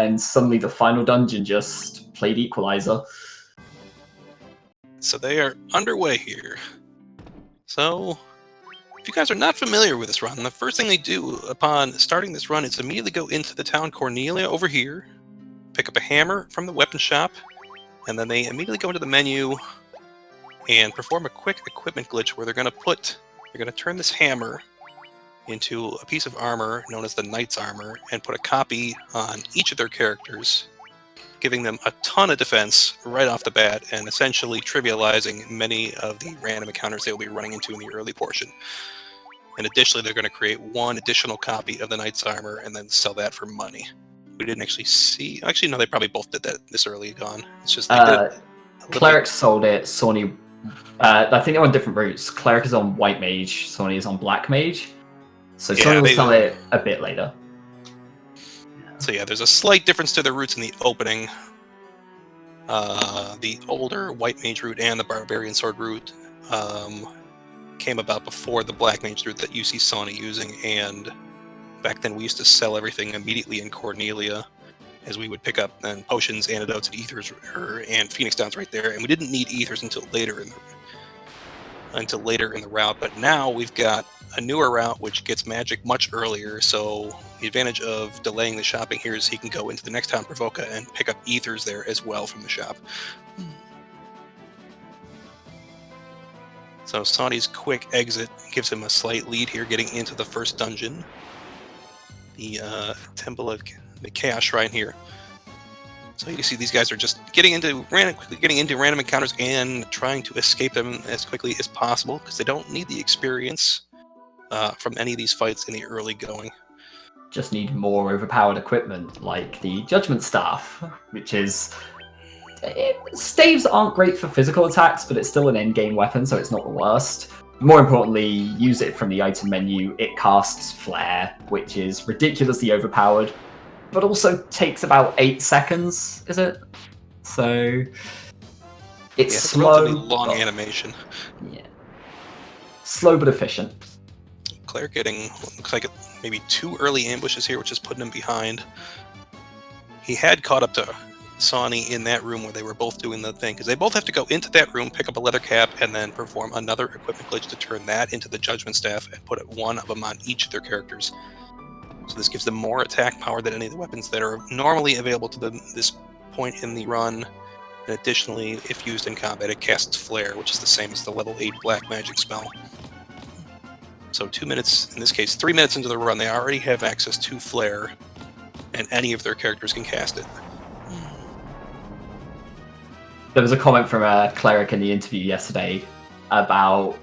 then suddenly the final dungeon just played Equalizer. So they are underway here. So, if you guys are not familiar with this run, the first thing they do upon starting this run is immediately go into the town Cornelia over here, pick up a hammer from the weapon shop, and then they immediately go into the menu and perform a quick equipment glitch where they're going to turn this hammer into a piece of armor known as the Knight's Armor and put a copy on each of their characters, giving them a ton of defense right off the bat and essentially trivializing many of the random encounters they'll be running into in the early portion. And additionally, they're going to create one additional copy of the Knight's Armor and then sell that for money. We didn't actually see... Actually, no, they probably both did that this early on. It's just they did it Cleric sold it, Sawney... I think they're on different routes. Cleric is on White Mage, Sawney is on Black Mage. So Sawney will sell it a bit later. So yeah, there's a slight difference to the routes in the opening. The older White Mage route and the Barbarian Sword route came about before the Black Mage route that you see Sawney using, and back then we used to sell everything immediately in Cornelia, as we would pick up then potions, antidotes, and ethers, and Phoenix Downs right there, and we didn't need ethers until later in the route. But now we've got a newer route which gets magic much earlier, so the advantage of delaying the shopping here is he can go into the next town, Provoca, and pick up ethers there as well from the shop. So Sawney's quick exit gives him a slight lead here, getting into the first dungeon, the Temple of the Chaos Shrine here. So you see these guys are just quickly getting into random encounters and trying to escape them as quickly as possible because they don't need the experience from any of these fights in the early going. Just need more overpowered equipment, like the Judgment Staff, which is... Staves aren't great for physical attacks, but it's still an endgame weapon, so it's not the worst. More importantly, use it from the item menu. It casts Flare, which is ridiculously overpowered, but also takes about 8 seconds, is it? So it's slow. A relatively long animation. Yeah. Slow but efficient. Cleric getting, looks like maybe 2 early ambushes here, which is putting him behind. He had caught up to Sawney in that room where they were both doing the thing, because they both have to go into that room, pick up a leather cap, and then perform another equipment glitch to turn that into the Judgment Staff and put one of them on each of their characters. So this gives them more attack power than any of the weapons that are normally available to them this point in the run. And additionally, if used in combat, it casts Flare, which is the same as the level 8 Black Magic spell. So 2 minutes, in this case 3 minutes into the run, they already have access to Flare, and any of their characters can cast it. There was a comment from a cleric in the interview yesterday about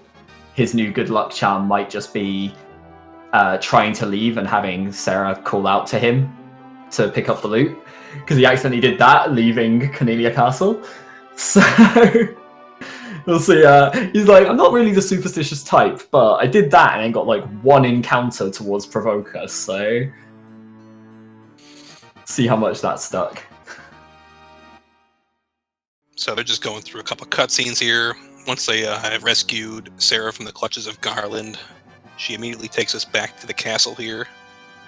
his new good luck charm might just be trying to leave and having Sarah call out to him to pick up the loot, because he accidentally did that, leaving Cornelia Castle. So we'll see. He's like, I'm not really the superstitious type, but I did that and then got like 1 encounter towards Provoca, so see how much that stuck. So they're just going through a couple cutscenes here. Once they have rescued Sarah from the clutches of Garland, she immediately takes us back to the castle here.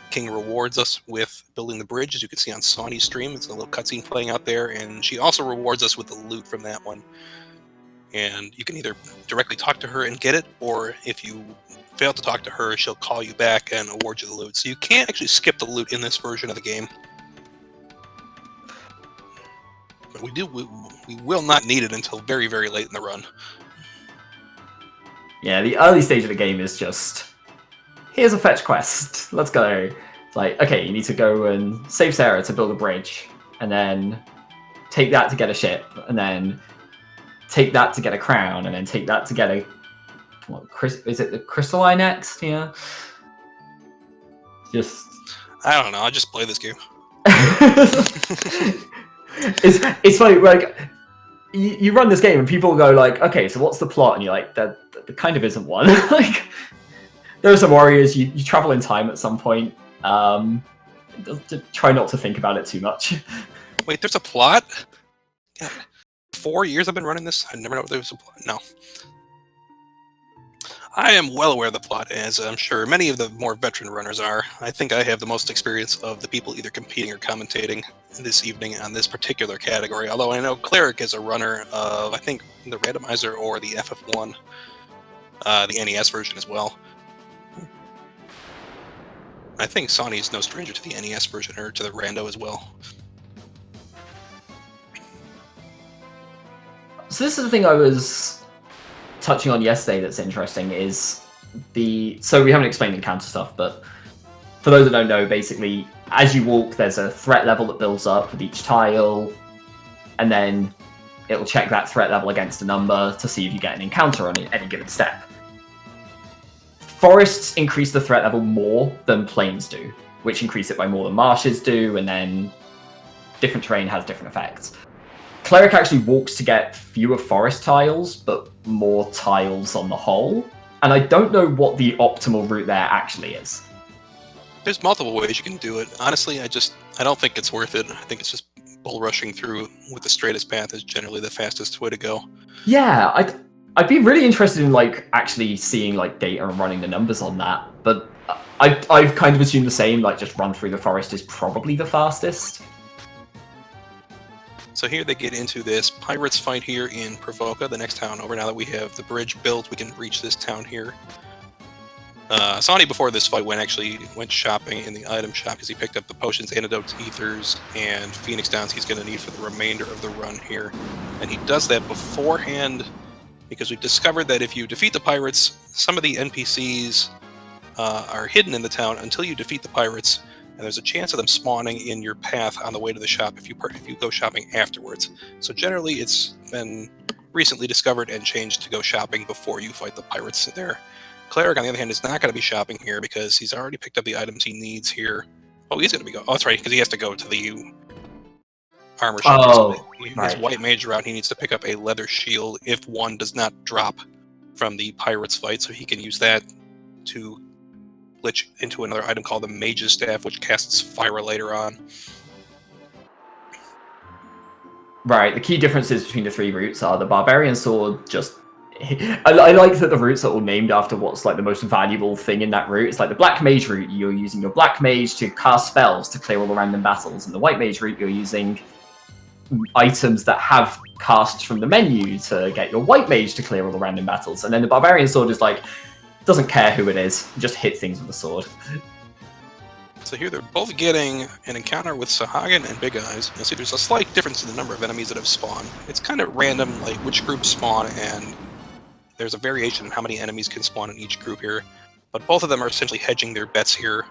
King rewards us with building the bridge, as you can see on Sawney's stream. It's a little cutscene playing out there, and she also rewards us with the loot from that one. And you can either directly talk to her and get it, or if you fail to talk to her, she'll call you back and award you the loot. So you can't actually skip the loot in this version of the game. But we will not need it until very, very late in the run. Yeah, the early stage of the game is just, here's a fetch quest, let's go. It's like, okay, you need to go and save Sarah to build a bridge, and then take that to get a ship, and then take that to get a crown, and then take that to get a... is it the Crystalline next? Yeah. Just... I don't know, I just play this game. It's funny, like, you run this game and people go like, okay, so what's the plot? And you're like, there kind of isn't one. Like, there are some warriors, you travel in time at some point. Try not to think about it too much. Wait, there's a plot? God, 4 years I've been running this, I never know if there was a plot. No. I am well aware of the plot, as I'm sure many of the more veteran runners are. I think I have the most experience of the people either competing or commentating this evening on this particular category. Although I know Cleric is a runner of, I think, the randomizer or the FF1, the NES version as well. I think Sawney's no stranger to the NES version or to the rando as well. So this is the thing I was touching on yesterday that's interesting is so we haven't explained encounter stuff, but for those that don't know, basically, as you walk, there's a threat level that builds up with each tile, and then it'll check that threat level against a number to see if you get an encounter on any given step. Forests increase the threat level more than plains do, which increase it by more than marshes do, and then different terrain has different effects. Cleric actually walks to get fewer forest tiles, but more tiles on the whole, and I don't know what the optimal route there actually is. There's multiple ways you can do it. Honestly, I don't think it's worth it. I think it's just bull rushing through with the straightest path is generally the fastest way to go. Yeah, I'd be really interested in actually seeing data and running the numbers on that, but I've kind of assumed the same, just run through the forest is probably the fastest. So here they get into this pirates fight here in Provoca, the next town over. Now that we have the bridge built, we can reach this town here. Sawney before this fight went shopping in the item shop because he picked up the potions, antidotes, ethers, and phoenix downs he's going to need for the remainder of the run here. And he does that beforehand because we've discovered that if you defeat the pirates, some of the NPCs are hidden in the town until you defeat the pirates, and there's a chance of them spawning in your path on the way to the shop if you go shopping afterwards. So generally, it's been recently discovered and changed to go shopping before you fight the pirates there. Cleric, on the other hand, is not going to be shopping here because he's already picked up the items he needs here. Oh, he's going to be going. Oh, that's right, because he has to go to the armor shop. Oh, his right. white mage route, he needs to pick up a leather shield if one does not drop from the pirates fight, so he can use that to glitch into another item called the Mage's Staff, which casts fire later on. Right, the key differences between the three routes are the Barbarian Sword just... I like that the routes are all named after what's the most valuable thing in that route. It's the Black Mage route, you're using your Black Mage to cast spells to clear all the random battles, and the White Mage route, you're using items that have casts from the menu to get your White Mage to clear all the random battles. And then the Barbarian Sword is doesn't care who it is, just hit things with the sword. So here they're both getting an encounter with Sahagin and Big Eyes. You'll see there's a slight difference in the number of enemies that have spawned. It's kind of random, which groups spawn, and there's a variation in how many enemies can spawn in each group here. But both of them are essentially hedging their bets here,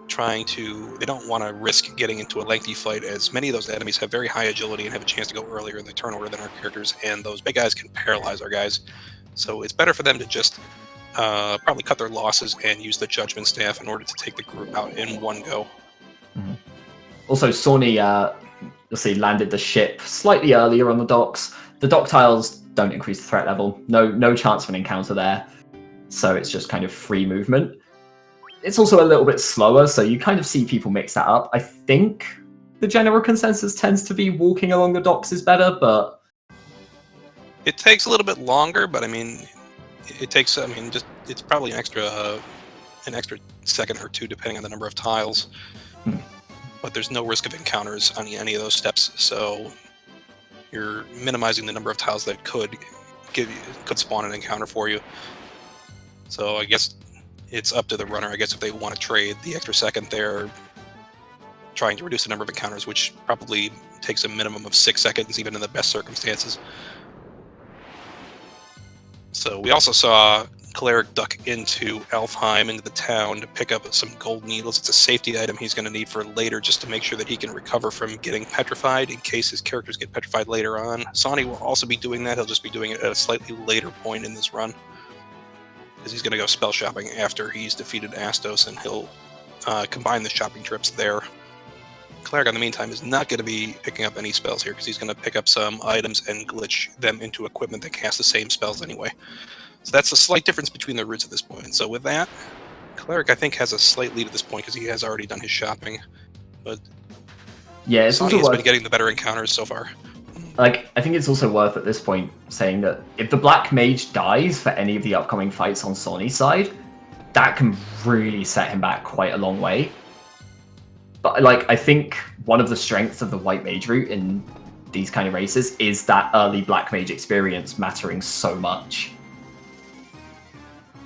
they don't want to risk getting into a lengthy fight, as many of those enemies have very high agility and have a chance to go earlier in the turn order than our characters, and those big guys can paralyze our guys. So it's better for them to just probably cut their losses and use the Judgment Staff in order to take the group out in one go. Mm-hmm. Also, Sawney, you'll see, landed the ship slightly earlier on the docks. The dock tiles don't increase the threat level. No chance of an encounter there. So it's just kind of free movement. It's also a little bit slower, so you kind of see people mix that up. I think the general consensus tends to be walking along the docks is better, but... It takes a little bit longer, but it takes, it's probably an extra second or two depending on the number of tiles. But there's no risk of encounters on any of those steps, so you're minimizing the number of tiles that could spawn an encounter for you. So I guess it's up to the runner, if they want to trade the extra second there, trying to reduce the number of encounters, which probably takes a minimum of 6 seconds, even in the best circumstances. So we also saw Cleric duck into Elfheim, into the town, to pick up some gold needles. It's a safety item he's going to need for later, just to make sure that he can recover from getting petrified in case his characters get petrified later on. Sawney will also be doing that. He'll just be doing it at a slightly later point in this run, because he's going to go spell shopping after he's defeated Astos, and he'll combine the shopping trips there. Cleric, in the meantime, is not going to be picking up any spells here, because he's going to pick up some items and glitch them into equipment that cast the same spells anyway. So that's a slight difference between the routes at this point. So with that, Cleric, I think, has a slight lead at this point, because he has already done his shopping. But yeah, it's Sawney has been getting the better encounters so far. I think it's also worth at this point saying that if the Black Mage dies for any of the upcoming fights on Sawney's side, that can really set him back quite a long way. But like, I think one of the strengths of the white mage route in these kind of races is that early black mage experience mattering so much.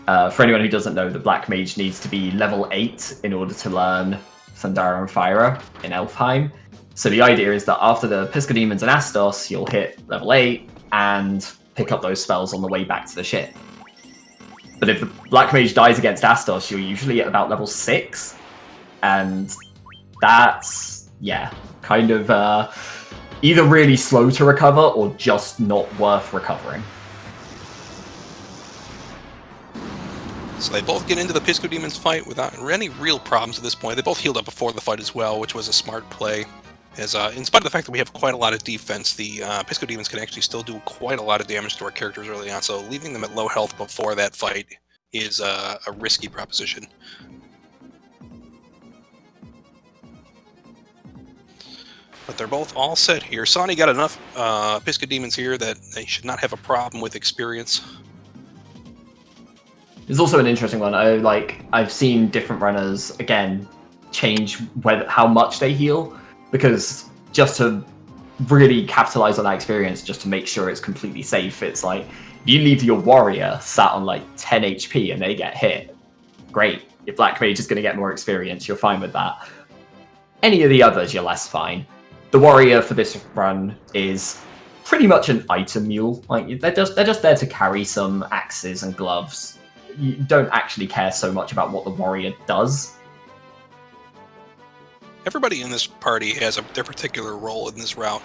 For anyone who doesn't know, the black mage needs to be level 8 in order to learn Thundara and Fire in Elfheim. So the idea is that after the Piscodemons and Astos, you'll hit level 8 and pick up those spells on the way back to the ship. But if the black mage dies against Astos, you're usually at about level 6. And that's, yeah, kind of either really slow to recover or just not worth recovering. So they both get into the Piscodemons fight without any real problems at this point. They both healed up before the fight as well, which was a smart play. As in spite of the fact that we have quite a lot of defense, the Piscodemons can actually still do quite a lot of damage to our characters early on, so leaving them at low health before that fight is a risky proposition. But they're both all set here. Sawney got enough Piscodemons here that they should not have a problem with experience. There's also an interesting one. I've seen different runners again change how much they heal, because just to really capitalize on that experience, just to make sure it's completely safe, it's like if you leave your warrior sat on like 10 HP and they get hit, great. Your black mage is going to get more experience. You're fine with that. Any of the others, you're less fine. The warrior for this run is pretty much an item mule. Like they're just there to carry some axes and gloves. You don't actually care so much about what the warrior does. Everybody in this party has their particular role in this route,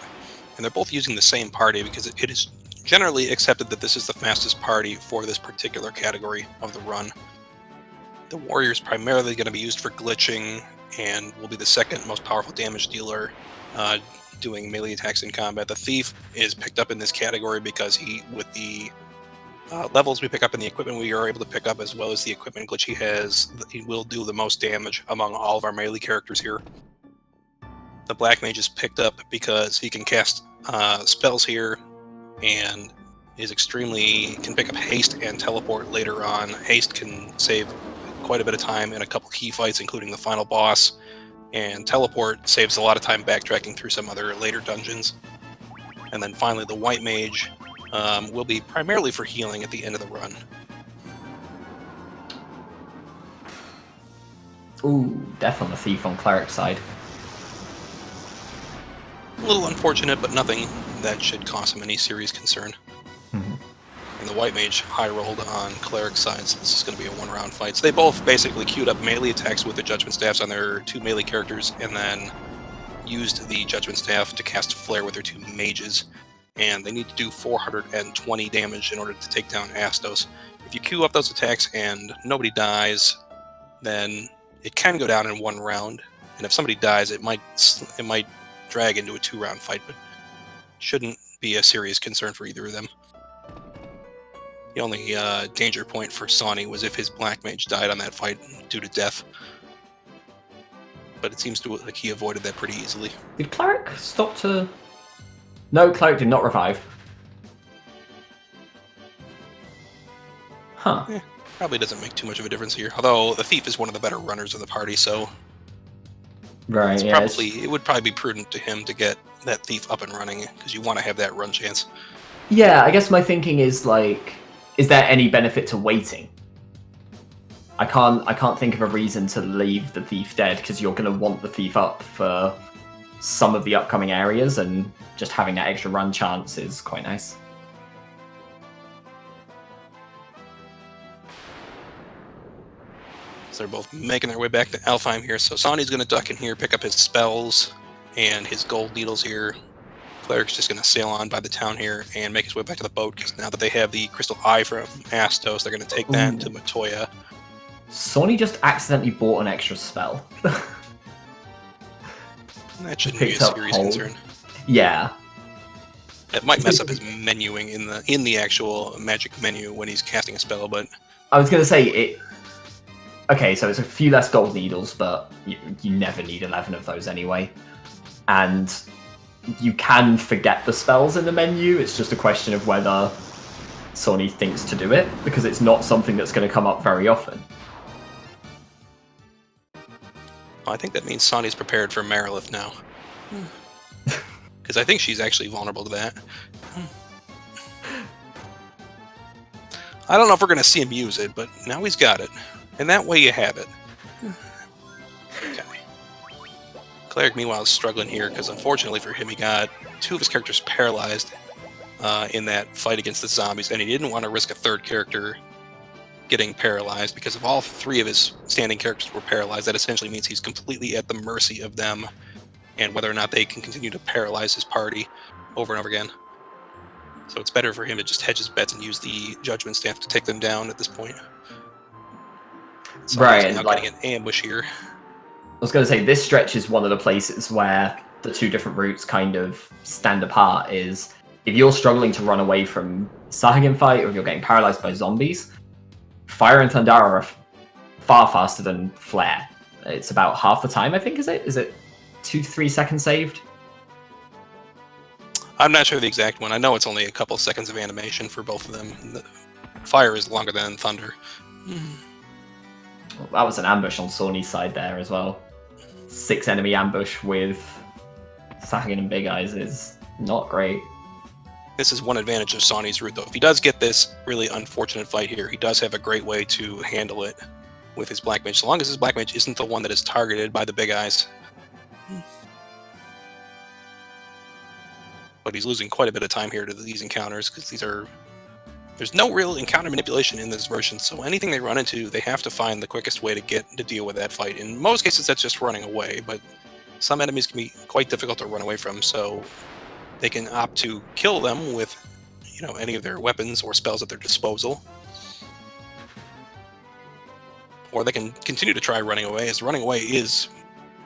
and they're both using the same party because it is generally accepted that this is the fastest party for this particular category of the run. The warrior is primarily going to be used for glitching and will be the second most powerful damage dealer doing melee attacks in combat. The thief is picked up in this category because with the levels we pick up and the equipment we are able to pick up, as well as the equipment glitch he has, he will do the most damage among all of our melee characters here. The black mage is picked up because he can cast spells here and can pick up haste and teleport later on. Haste can save quite a bit of time in a couple key fights, including the final boss, and teleport saves a lot of time backtracking through some other later dungeons. And then finally the white mage will be primarily for healing at the end of the run. Ooh, death on the thief on cleric side. A little unfortunate, but nothing that should cause him any serious concern. Mm-hmm. And the white mage high rolled on cleric side, so this is going to be a one-round fight. So they both basically queued up melee attacks with the judgment staffs on their two melee characters, and then used the judgment staff to cast flare with their two mages. And they need to do 420 damage in order to take down Astos. If you queue up those attacks and nobody dies, then it can go down in one round. And if somebody dies, it might drag into a 2-round fight, but shouldn't be a serious concern for either of them. The only danger point for Sawney was if his black mage died on that fight due to death. But it seems like he avoided that pretty easily. Did cleric stop to... No, cleric did not revive. Huh. Probably doesn't make too much of a difference here. Although the thief is one of the better runners of the party, so right, it would probably be prudent to him to get that thief up and running, because you want to have that run chance. Yeah, I guess my thinking is like, is there any benefit to waiting? I can't think of a reason to leave the thief dead, because you're going to want the thief up for some of the upcoming areas, and just having that extra run chance is quite nice. So they're both making their way back to Elfheim here. So Sawney's going to duck in here, pick up his spells and his gold needles here. Cleric's just going to sail on by the town here and make his way back to the boat, because now that they have the crystal eye from Astos, they're going to take that to Matoya. Sawney just accidentally bought an extra spell. That shouldn't be a serious concern. Yeah. It might mess up his menuing in the actual magic menu when he's casting a spell, but I was going to say it. Okay, so it's a few less gold needles, but you never need 11 of those anyway. And you can forget the spells in the menu. It's just a question of whether Sawney thinks to do it, because it's not something that's going to come up very often. Well, I think that means Sawney's prepared for Marilith now. Because I think she's actually vulnerable to that. I don't know if we're going to see him use it, but now he's got it. And that way you have it. Okay. Cleric, meanwhile, is struggling here, because unfortunately for him, he got 2 of his characters paralyzed in that fight against the zombies, and he didn't want to risk a 3rd character getting paralyzed, because if all 3 of his standing characters were paralyzed, that essentially means he's completely at the mercy of them, and whether or not they can continue to paralyze his party over and over again. So it's better for him to just hedge his bets and use the Judgment Staff to take them down at this point. So Right, he's now getting an ambush here. I was going to say, this stretch is one of the places where the 2 different routes kind of stand apart. Is if you're struggling to run away from Sahagin fight, or if you're getting paralyzed by zombies, Fire and Thundara are far faster than Flare. It's about half the time, I think, is it? Is it 2 to 3 seconds saved? I'm not sure the exact one. I know it's only a couple seconds of animation for both of them. The Fire is longer than Thunder. Well, that was an ambush on Sawney's side there as well. 6 enemy ambush with Sahagin and Big Eyes is not great. This is one advantage of Sawney's route, though. If he does get this really unfortunate fight here, he does have a great way to handle it with his Black Mage, so long as his Black Mage isn't the one that is targeted by the Big Eyes. But he's losing quite a bit of time here to these encounters, because there's no real encounter manipulation in this version, so anything they run into, they have to find the quickest way to deal with that fight. In most cases, that's just running away, but some enemies can be quite difficult to run away from, so they can opt to kill them with, any of their weapons or spells at their disposal. Or they can continue to try running away, as running away is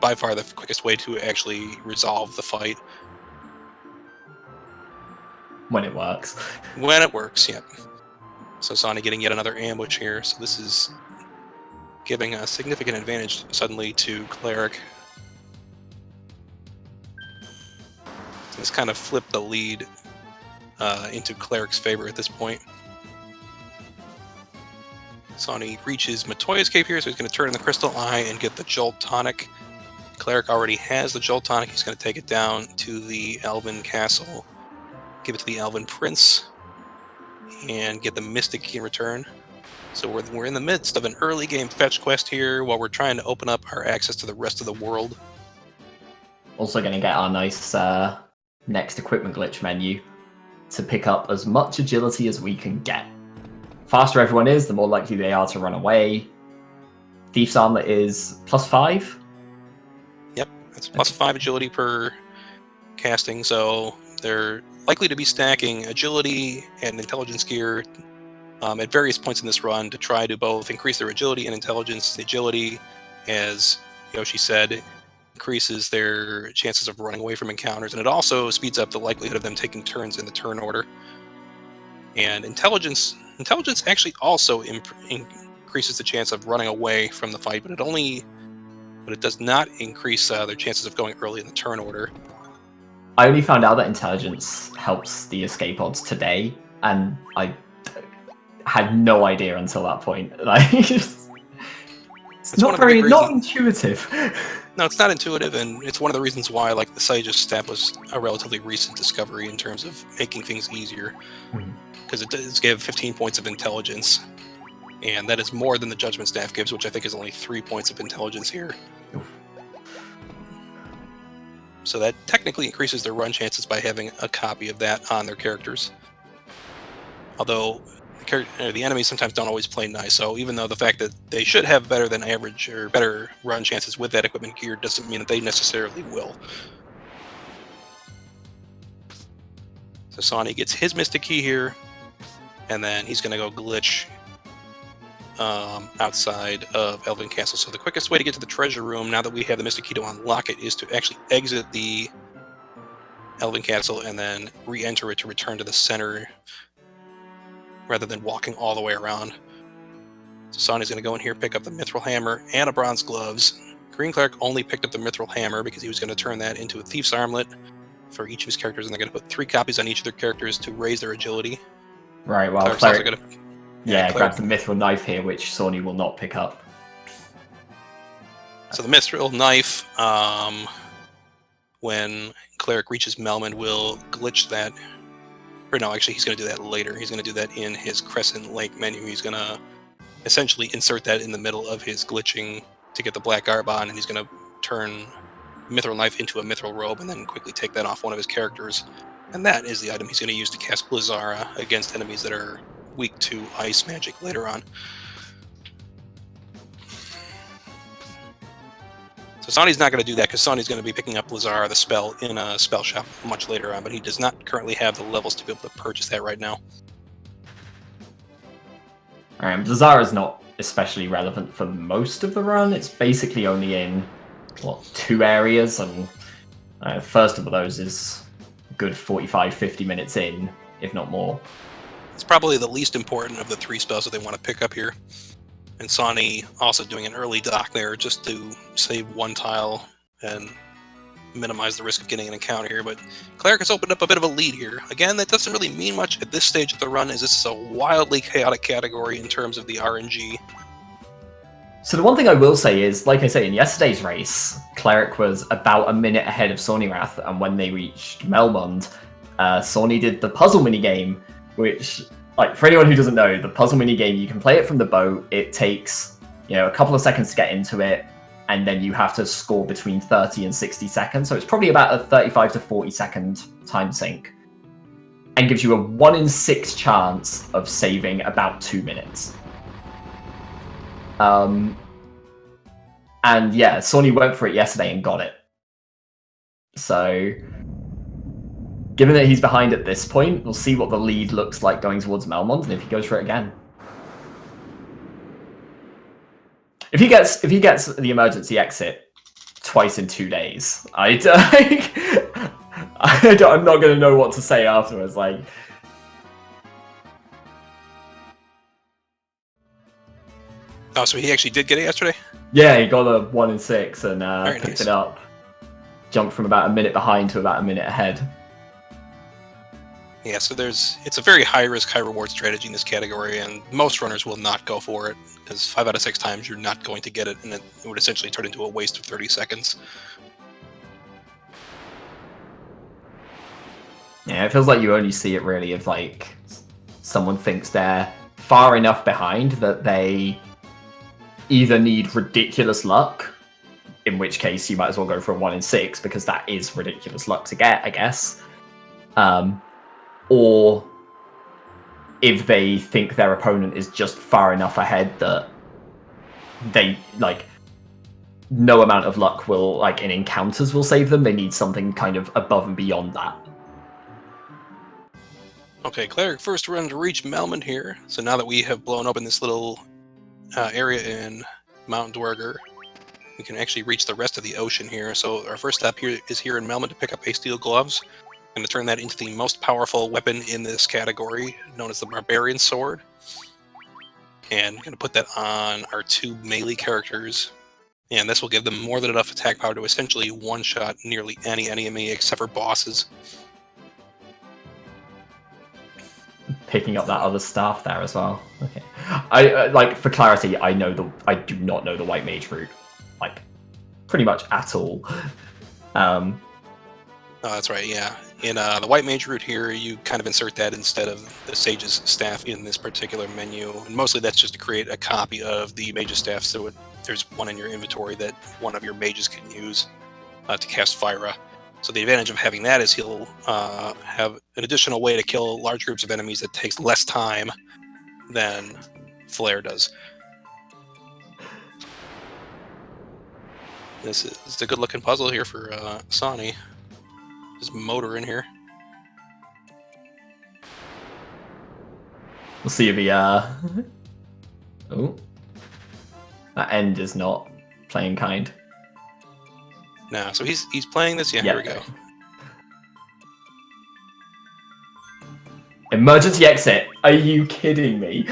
by far the quickest way to actually resolve the fight. When it works. When it works, yep. So Sawney getting yet another ambush here, so this is giving a significant advantage suddenly to Cleric. So this kind of flipped the lead into Cleric's favor at this point. Sawney reaches Matoya's Cave here, so he's going to turn in the Crystal Eye and get the Jolt Tonic. Cleric already has the Jolt Tonic. He's going to take it down to the Elven Castle, give it to the Elven Prince, and get the Mystic Key in return. So we're in the midst of an early game fetch quest here while we're trying to open up our access to the rest of the world. Also going to get our nice next equipment glitch menu to pick up as much agility as we can get. Faster everyone is, the more likely they are to run away. Thief's Armlet is +5. Yep, that's +5 agility per casting, so they're likely to be stacking agility and intelligence gear at various points in this run to try to both increase their agility and intelligence. The agility, as Yoshi said, increases their chances of running away from encounters, and it also speeds up the likelihood of them taking turns in the turn order. And intelligence actually also increases the chance of running away from the fight, but it does not increase their chances of going early in the turn order. I only found out that intelligence helps the escape odds today, and I had no idea until that point. It's not intuitive. No, it's not intuitive, and it's one of the reasons why, the Sage's Staff was a relatively recent discovery in terms of making things easier, because it does give 15 points of intelligence, and that is more than the Judgment Staff gives, which I think is only 3 points of intelligence here. So that technically increases their run chances by having a copy of that on their characters. Although the enemies sometimes don't always play nice, so even though the fact that they should have better than average or better run chances with that equipment gear doesn't mean that they necessarily will. So Sawney gets his Mystic Key here, and then he's going to go glitch outside of Elven Castle. So the quickest way to get to the treasure room, now that we have the Mystic Key to unlock it, is to actually exit the Elven Castle and then re-enter it to return to the center, rather than walking all the way around. So Sawney's going to go in here, pick up the Mithril Hammer and a Bronze Gloves. GreenCleric only picked up the Mithril Hammer because he was going to turn that into a Thief's Armlet for each of his characters, and they're going to put 3 copies on each of their characters to raise their agility. Right, well, Cleric grabs the Mithril Knife here, which Sawney will not pick up. So the Mithril Knife, when Cleric reaches Melman, will glitch that. Or no, actually, he's going to do that later. He's going to do that in his Crescent Lake menu. He's going to essentially insert that in the middle of his glitching to get the Black Garb on, and he's going to turn Mithril Knife into a Mithril Robe and then quickly take that off one of his characters. And that is the item he's going to use to cast Blizzara against enemies that are weak to ice magic later on. So Sawney's not going to do that because Sawney's going to be picking up Blizzara, the spell, in a spell shop much later on, but he does not currently have the levels to be able to purchase that right now. Blizzara is not especially relevant for most of the run. It's basically only in, 2 areas, and first of those is a good 45-50 minutes in, if not more. It's probably the least important of the 3 spells that they want to pick up here. And Sawney also doing an early dock there just to save 1 tile and minimize the risk of getting an encounter here. But Cleric has opened up a bit of a lead here. Again, that doesn't really mean much at this stage of the run, as this is a wildly chaotic category in terms of the RNG. So the one thing I will say is, like I say, in yesterday's race, Cleric was about a minute ahead of Sawneyrath, and when they reached Melmond, Sawney did the puzzle minigame, which, for anyone who doesn't know, the puzzle minigame, you can play it from the boat. It takes, a couple of seconds to get into it, and then you have to score between 30 and 60 seconds. So it's probably about a 35 to 40 second time sink, and gives you a 1 in 6 chance of saving about 2 minutes. And yeah, Sawney went for it yesterday and got it. So, given that he's behind at this point, we'll see what the lead looks like going towards Melmond, and if he goes for it again. If he gets the emergency exit twice in 2 days, I'm not going to know what to say afterwards. Oh, so he actually did get it yesterday? Yeah, he got a 1 in 6 and picked nice. it up. Jumped from about a minute behind to about a minute ahead. Yeah, so it's a very high-risk, high-reward strategy in this category, and most runners will not go for it, because 5 out of 6 times you're not going to get it, and it would essentially turn into a waste of 30 seconds. Yeah, it feels like you only see it really if, someone thinks they're far enough behind that they either need ridiculous luck, in which case you might as well go for a 1 in 6, because that is ridiculous luck to get, I guess. Or if they think their opponent is just far enough ahead that they, no amount of luck will, in encounters will save them. They need something kind of above and beyond that. Okay, Cleric first run to reach Melmond here. So now that we have blown open this little area in Mount Dwerger, we can actually reach the rest of the ocean here. So our first step here is here in Melmond to pick up a Steel Gloves. I'm going to turn that into the most powerful weapon in this category, known as the Barbarian Sword. And I'm going to put that on our 2 melee characters. And this will give them more than enough attack power to essentially one-shot nearly any enemy except for bosses. Picking up that other staff there as well. Okay. I for clarity, I do not know the White Mage route, pretty much at all. Oh, that's right, yeah. In the White Mage route here, you kind of insert that instead of the Sage's staff in this particular menu. And mostly that's just to create a copy of the Mage's staff, so there's one in your inventory that one of your mages can use to cast Fyra. So the advantage of having that is he'll have an additional way to kill large groups of enemies that takes less time than Flare does. This is a good-looking puzzle here for Sawney. His motor in here. We'll see if he oh, that end is not playing kind. No, so he's playing this. Yeah, here we go. Emergency exit. Are you kidding me?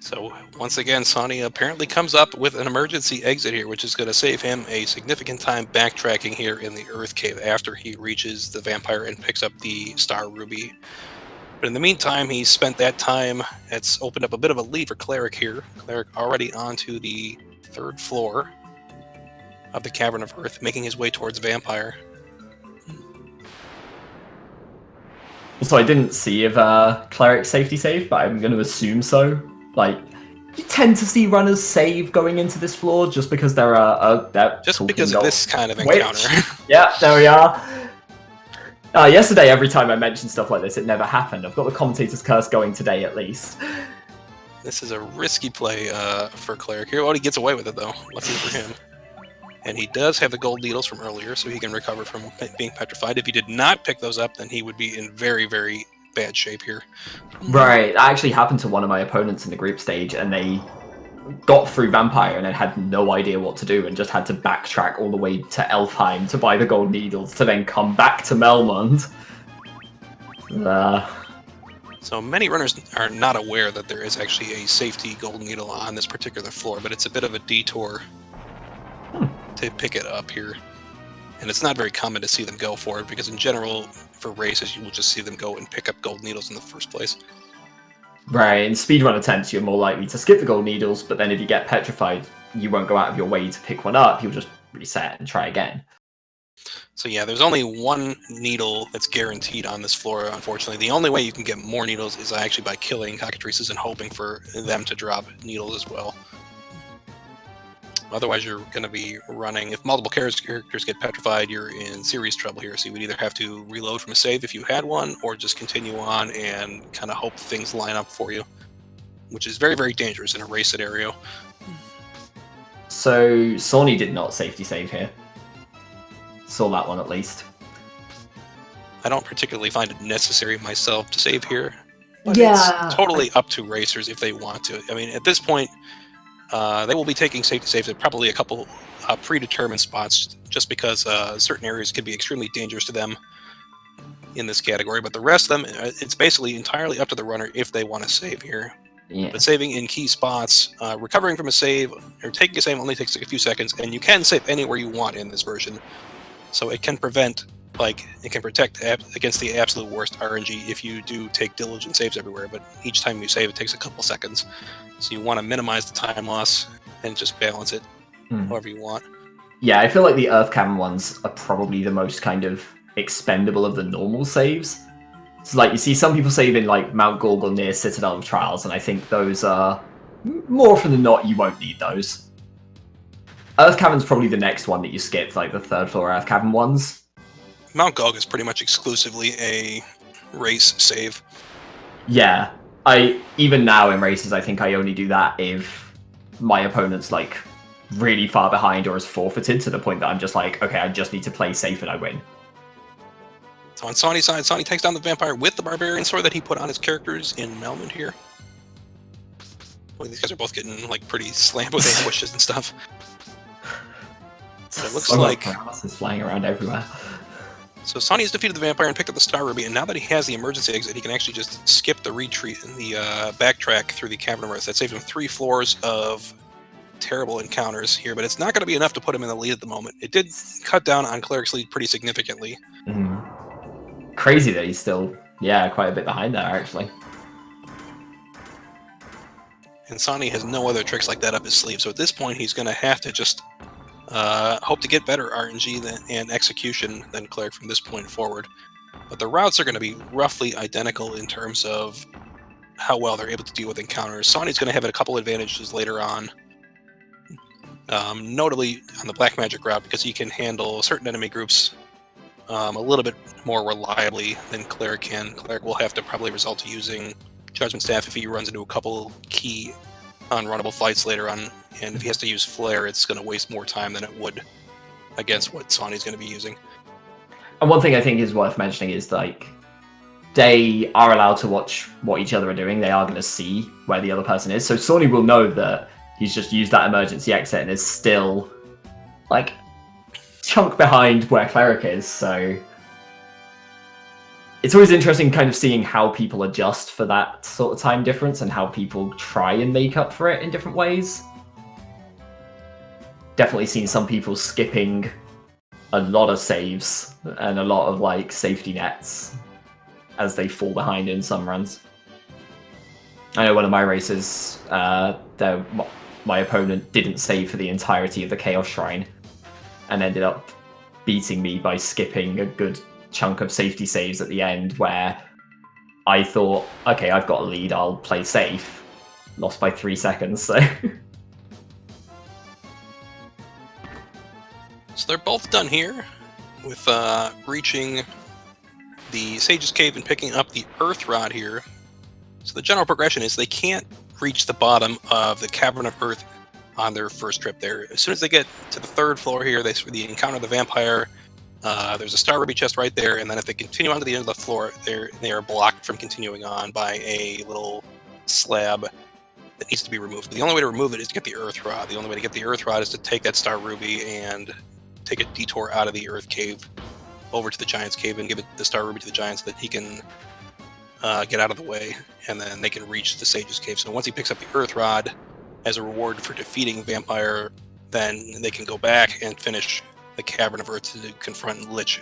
So once again, Sawney apparently comes up with an emergency exit here, which is going to save him a significant time backtracking here in the Earth Cave after he reaches the vampire and picks up the Star Ruby. But in the meantime, he's spent that time. It's opened up a bit of a lead for Cleric here. Cleric already onto the 3rd floor of the Cavern of Earth, making his way towards Vampire. So I didn't see if Cleric safety save, but I'm going to assume so. Like, you tend to see runners save going into this floor just because there are... just because of this kind of encounter. Yeah, there we are. Yesterday, every time I mentioned stuff like this, it never happened. I've got the commentator's curse going today, at least. This is a risky play for Cleric here. Well, he gets away with it, though. Lucky for him. And he does have the gold needles from earlier, so he can recover from being petrified. If he did not pick those up, then he would be in very, very bad shape here. Right, that actually happened to one of my opponents in the group stage, and they got through Vampire and then had no idea what to do and just had to backtrack all the way to Elfheim to buy the gold needles to then come back to Melmond. So many runners are not aware that there is actually a safety gold needle on this particular floor, but it's a bit of a detour to pick it up here. And it's not very common to see them go for it, because in general, for races, you will just see them go and pick up gold needles in the first place. Right, in speedrun attempts, you're more likely to skip the gold needles, but then if you get petrified, you won't go out of your way to pick one up, you'll just reset and try again. So yeah, there's only one needle that's guaranteed on this floor, unfortunately. The only way you can get more needles is actually by killing cockatrices and hoping for them to drop needles as well. Otherwise, you're going to be running... If multiple characters get petrified, you're in serious trouble here. So you would either have to reload from a save if you had one, or just continue on and kind of hope things line up for you, which is very, very dangerous in a race scenario. So Sawney did not safety save here. Saw that one at least. I don't particularly find it necessary myself to save here. But yeah, it's totally up to racers if they want to. I mean, at this point... they will be taking safety saves at probably a couple predetermined spots, just because certain areas can be extremely dangerous to them in this category. But the rest of them, it's basically entirely up to the runner if they want to save here. Yeah. But saving in key spots, recovering from a save, or taking a save only takes a few seconds, and you can save anywhere you want in this version. So it can prevent, it can protect against the absolute worst RNG if you do take diligent saves everywhere, but each time you save, it takes a couple seconds. So you want to minimize the time loss and just balance it however you want. Yeah, I feel like the Earth Cavern ones are probably the most kind of expendable of the normal saves. So like you see some people saving like Mount Gorgel near Citadel of Trials, and I think those are more often than not you won't need those. Earth Cavern's probably the next one that you skip, like the 3rd floor Earth Cavern ones. Mount Gog is pretty much exclusively a race save. Yeah, even now in races, I think I only do that if my opponent's like really far behind or is forfeited to the point that I'm just like, okay, I just need to play safe and I win. So on Sawney's side, Sawney takes down the Vampire with the Barbarian Sword that he put on his characters in Melmond here. Boy, these guys are both getting like pretty slammed with ambushes and stuff. So it looks like is flying around everywhere. So Sawney has defeated the Vampire and picked up the Star Ruby, and now that he has the emergency exit, he can actually just skip the retreat and the backtrack through the Cavern of Earth. That saved him 3 floors of terrible encounters here, but it's not going to be enough to put him in the lead at the moment. It did cut down on Cleric's lead pretty significantly. Crazy that he's still, quite a bit behind there, actually. And Sawney has no other tricks like that up his sleeve, so at this point he's going to have to just hope to get better RNG and execution than Cleric from this point forward. But the routes are going to be roughly identical in terms of how well they're able to deal with encounters. Sawney's going to have a couple advantages later on, notably on the Black Magic route, because he can handle certain enemy groups a little bit more reliably than Cleric can. Cleric will have to probably resort to using Judgment Staff if he runs into a couple key unrunnable fights later on, and if he has to use Flare, it's going to waste more time than it would against what Sawney's going to be using. And one thing I think is worth mentioning is, like, they are allowed to watch what each other are doing. They are going to see where the other person is. So Sawney will know that he's just used that emergency exit and is still, like, chunk behind where Cleric is. So it's always interesting kind of seeing how people adjust for that sort of time difference and how people try and make up for it in different ways. Definitely seen some people skipping a lot of saves and a lot of like safety nets as they fall behind in some runs. I know one of my races, my opponent didn't save for the entirety of the Chaos Shrine and ended up beating me by skipping a good chunk of safety saves at the end, where I thought, okay, I've got a lead, I'll play safe. Lost by 3 seconds, so... So they're both done here with reaching the Sage's Cave and picking up the Earth Rod here. So the general progression is they can't reach the bottom of the Cavern of Earth on their first trip there. As soon as they get to the 3rd floor here, they encounter the vampire. There's a Star Ruby chest right there, and then if they continue on to the end of the floor, they are blocked from continuing on by a little slab that needs to be removed. But the only way to remove it is to get the Earth Rod. The only way to get the Earth Rod is to take that Star Ruby and take a detour out of the Earth Cave over to the Giant's Cave and give the Star Ruby to the Giant so that he can get out of the way, and then they can reach the Sage's Cave. So once he picks up the Earth Rod as a reward for defeating Vampire, then they can go back and finish the Cavern of Earth to confront Lich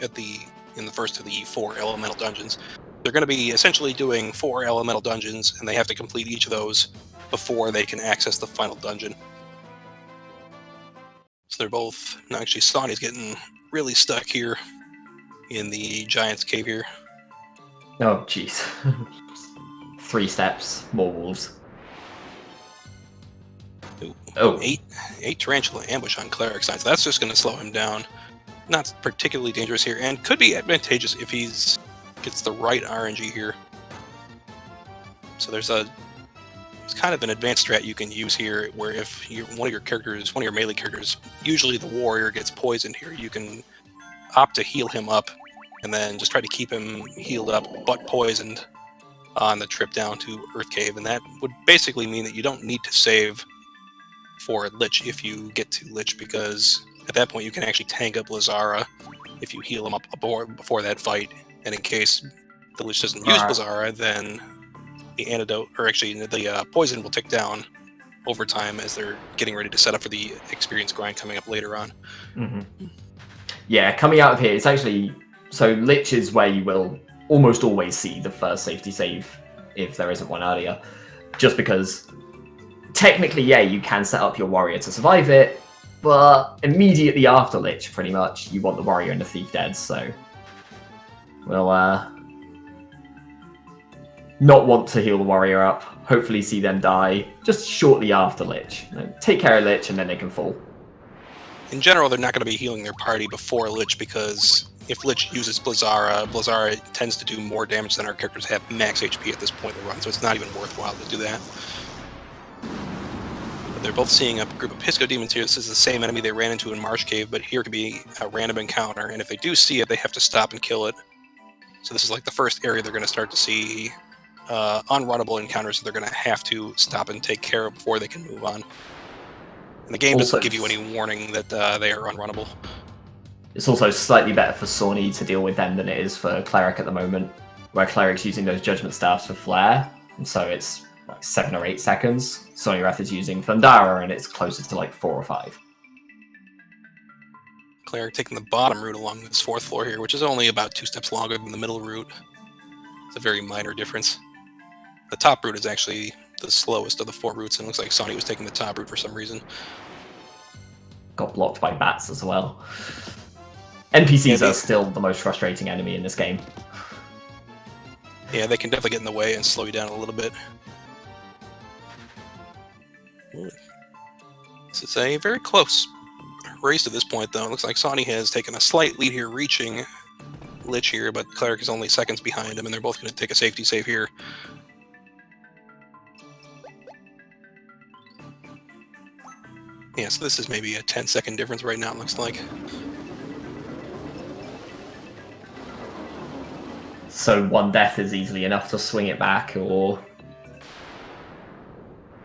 in the first of the 4 elemental dungeons. They're going to be essentially doing 4 elemental dungeons, and they have to complete each of those before they can access the final dungeon. So they're both... No, actually, Sawney's getting really stuck here in the Giant's Cave here. Oh, jeez. 3 steps, more wolves. Ooh. Oh. 8 Tarantula ambush on Cleric side, so that's just going to slow him down. Not particularly dangerous here, and could be advantageous if he's gets the right RNG here. So there's kind of an advanced strat you can use here, where if one of your melee characters, usually the warrior, gets poisoned here, you can opt to heal him up, and then just try to keep him healed up but poisoned on the trip down to Earth Cave, and that would basically mean that you don't need to save for Lich if you get to Lich, because at that point you can actually tank up Lazara if you heal him up before that fight, and in case the Lich doesn't use Lazara, then the antidote, or actually the poison will tick down over time as they're getting ready to set up for the experience grind coming up later on. Mm-hmm. Yeah, coming out of here, it's actually... So Lich is where you will almost always see the first safety save, if there isn't one earlier. Just because, technically, yeah, you can set up your warrior to survive it, but immediately after Lich, pretty much, you want the warrior and the thief dead, so... We'll, not want to heal the warrior up, hopefully see them die just shortly after Lich. Take care of Lich and then they can fall. In general, they're not going to be healing their party before Lich, because if Lich uses Blazara tends to do more damage than our characters have max HP at this point in the run, so it's not even worthwhile to do that. But they're both seeing a group of Pisco Demons here. This is the same enemy they ran into in Marsh Cave, but here could be a random encounter, and if they do see it, they have to stop and kill it. So this is like the first area they're going to start to see unrunnable encounters that they're going to have to stop and take care of before they can move on. And the game doesn't give you any warning that they are unrunnable. It's also slightly better for Sawney to deal with them than it is for Cleric at the moment, where Cleric's using those Judgment Staffs for Flare, and so it's like 7 or 8 seconds. Sawneyrath is using Thundara, and it's closer to like 4 or 5. Cleric taking the bottom route along this 4th floor here, which is only about 2 steps longer than the middle route. It's a very minor difference. The top route is actually the slowest of the 4 routes, and it looks like Sawney was taking the top route for some reason. Got blocked by bats as well. NPCs are still the most frustrating enemy in this game. Yeah, they can definitely get in the way and slow you down a little bit. This is a very close race at this point, though. It looks like Sawney has taken a slight lead here, reaching Lich here, but Cleric is only seconds behind him, and they're both going to take a safety save here. Yeah, so this is maybe a 10-second difference right now, it looks like. So 1 death is easily enough to swing it back, or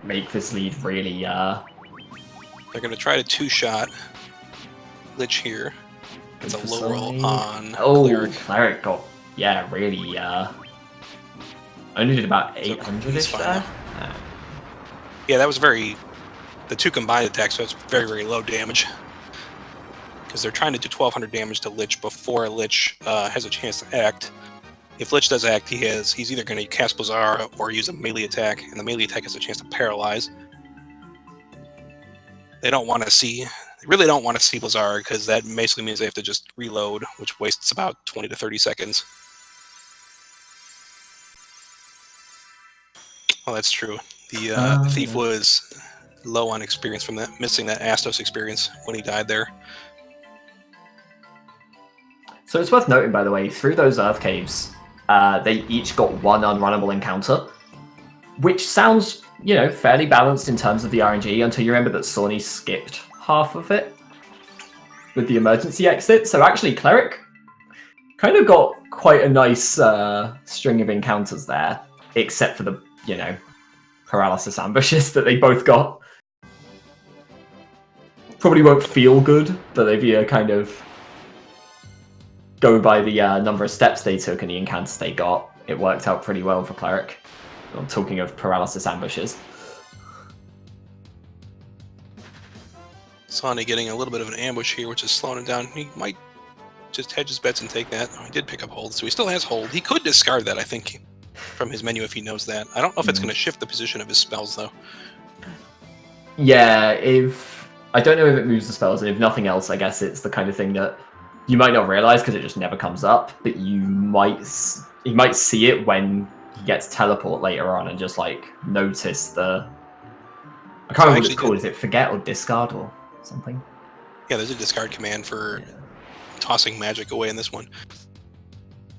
make this lead really... They're going to try to 2-shot Lich here. It's a low roll on Cleric. Cleric got, yeah, really... only did about 800-ish there. Yeah, that was very... The 2 combined attacks, so it's very, very low damage. Because they're trying to do 1200 damage to Lich before Lich has a chance to act. if Lich does act, he's either going to cast Blizzard or use a melee attack, and the melee attack has a chance to paralyze. They really don't want to see Blizzard, because that basically means they have to just reload, which wastes about 20 to 30 seconds. Oh, that's true. The thief was low on experience from that, missing that Astos experience when he died there. So it's worth noting, by the way, through those Earth Caves, they each got one unrunnable encounter, which sounds, fairly balanced in terms of the RNG until you remember that Sawney skipped half of it with the emergency exit. So actually, Cleric kind of got quite a nice string of encounters there, except for the, paralysis ambushes that they both got. Probably won't feel good, but if you kind of go by the number of steps they took and the encounters they got, it worked out pretty well for Cleric. I'm talking of paralysis ambushes. Sawney getting a little bit of an ambush here, which is slowing him down. He might just hedge his bets and take that. Oh, he did pick up hold, so he still has hold. He could discard that, I think, from his menu if he knows that. I don't know if it's going to shift the position of his spells, though. Yeah, I don't know if it moves the spells, and if nothing else, I guess it's the kind of thing that you might not realize because it just never comes up, but you might see it when he gets teleport later on and just notice the... I can't remember what it's called. Is it forget or discard or something? Yeah, there's a discard command for tossing magic away in this one.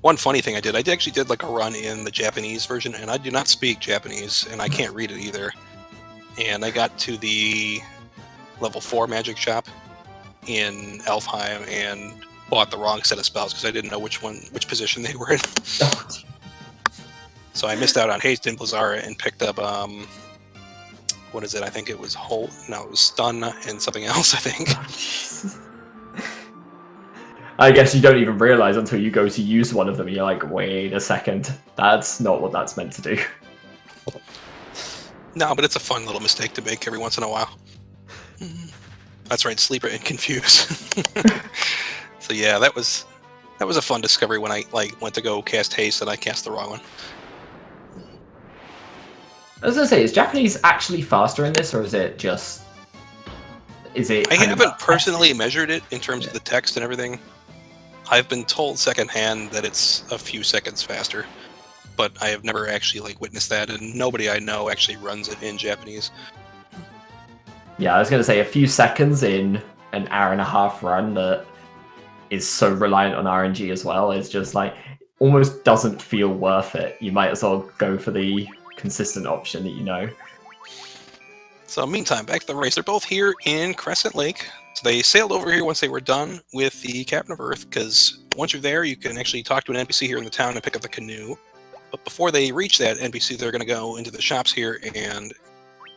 One funny thing I actually did a run in the Japanese version, and I do not speak Japanese, and I can't read it either. And I got to the level 4 magic shop in Elfheim and bought the wrong set of spells because I didn't know which position they were in. So I missed out on Haste and Blizzara and picked up what is it? I think it was Hold. No, it was Stun and something else, I think. I guess you don't even realize until you go to use one of them. You're like, wait a second, that's not what that's meant to do. No, but it's a fun little mistake to make every once in a while. That's right, Sleeper and Confuse. So yeah, that was a fun discovery when I went to go cast Haste and I cast the wrong one. I was gonna say, is Japanese actually faster in this, or is it just? I haven't personally measured it in terms of the text and everything. I've been told secondhand that it's a few seconds faster, but I have never actually witnessed that, and nobody I know actually runs it in Japanese. Yeah, I was gonna say a few seconds in an hour-and-a-half run that is so reliant on RNG as well is just almost doesn't feel worth it. You might as well go for the consistent option that you know. So meantime, back to the race. They're both here in Crescent Lake. So they sailed over here once they were done with the Captain of Earth, because once you're there, you can actually talk to an NPC here in the town and pick up the canoe. But before they reach that NPC, they're going to go into the shops here and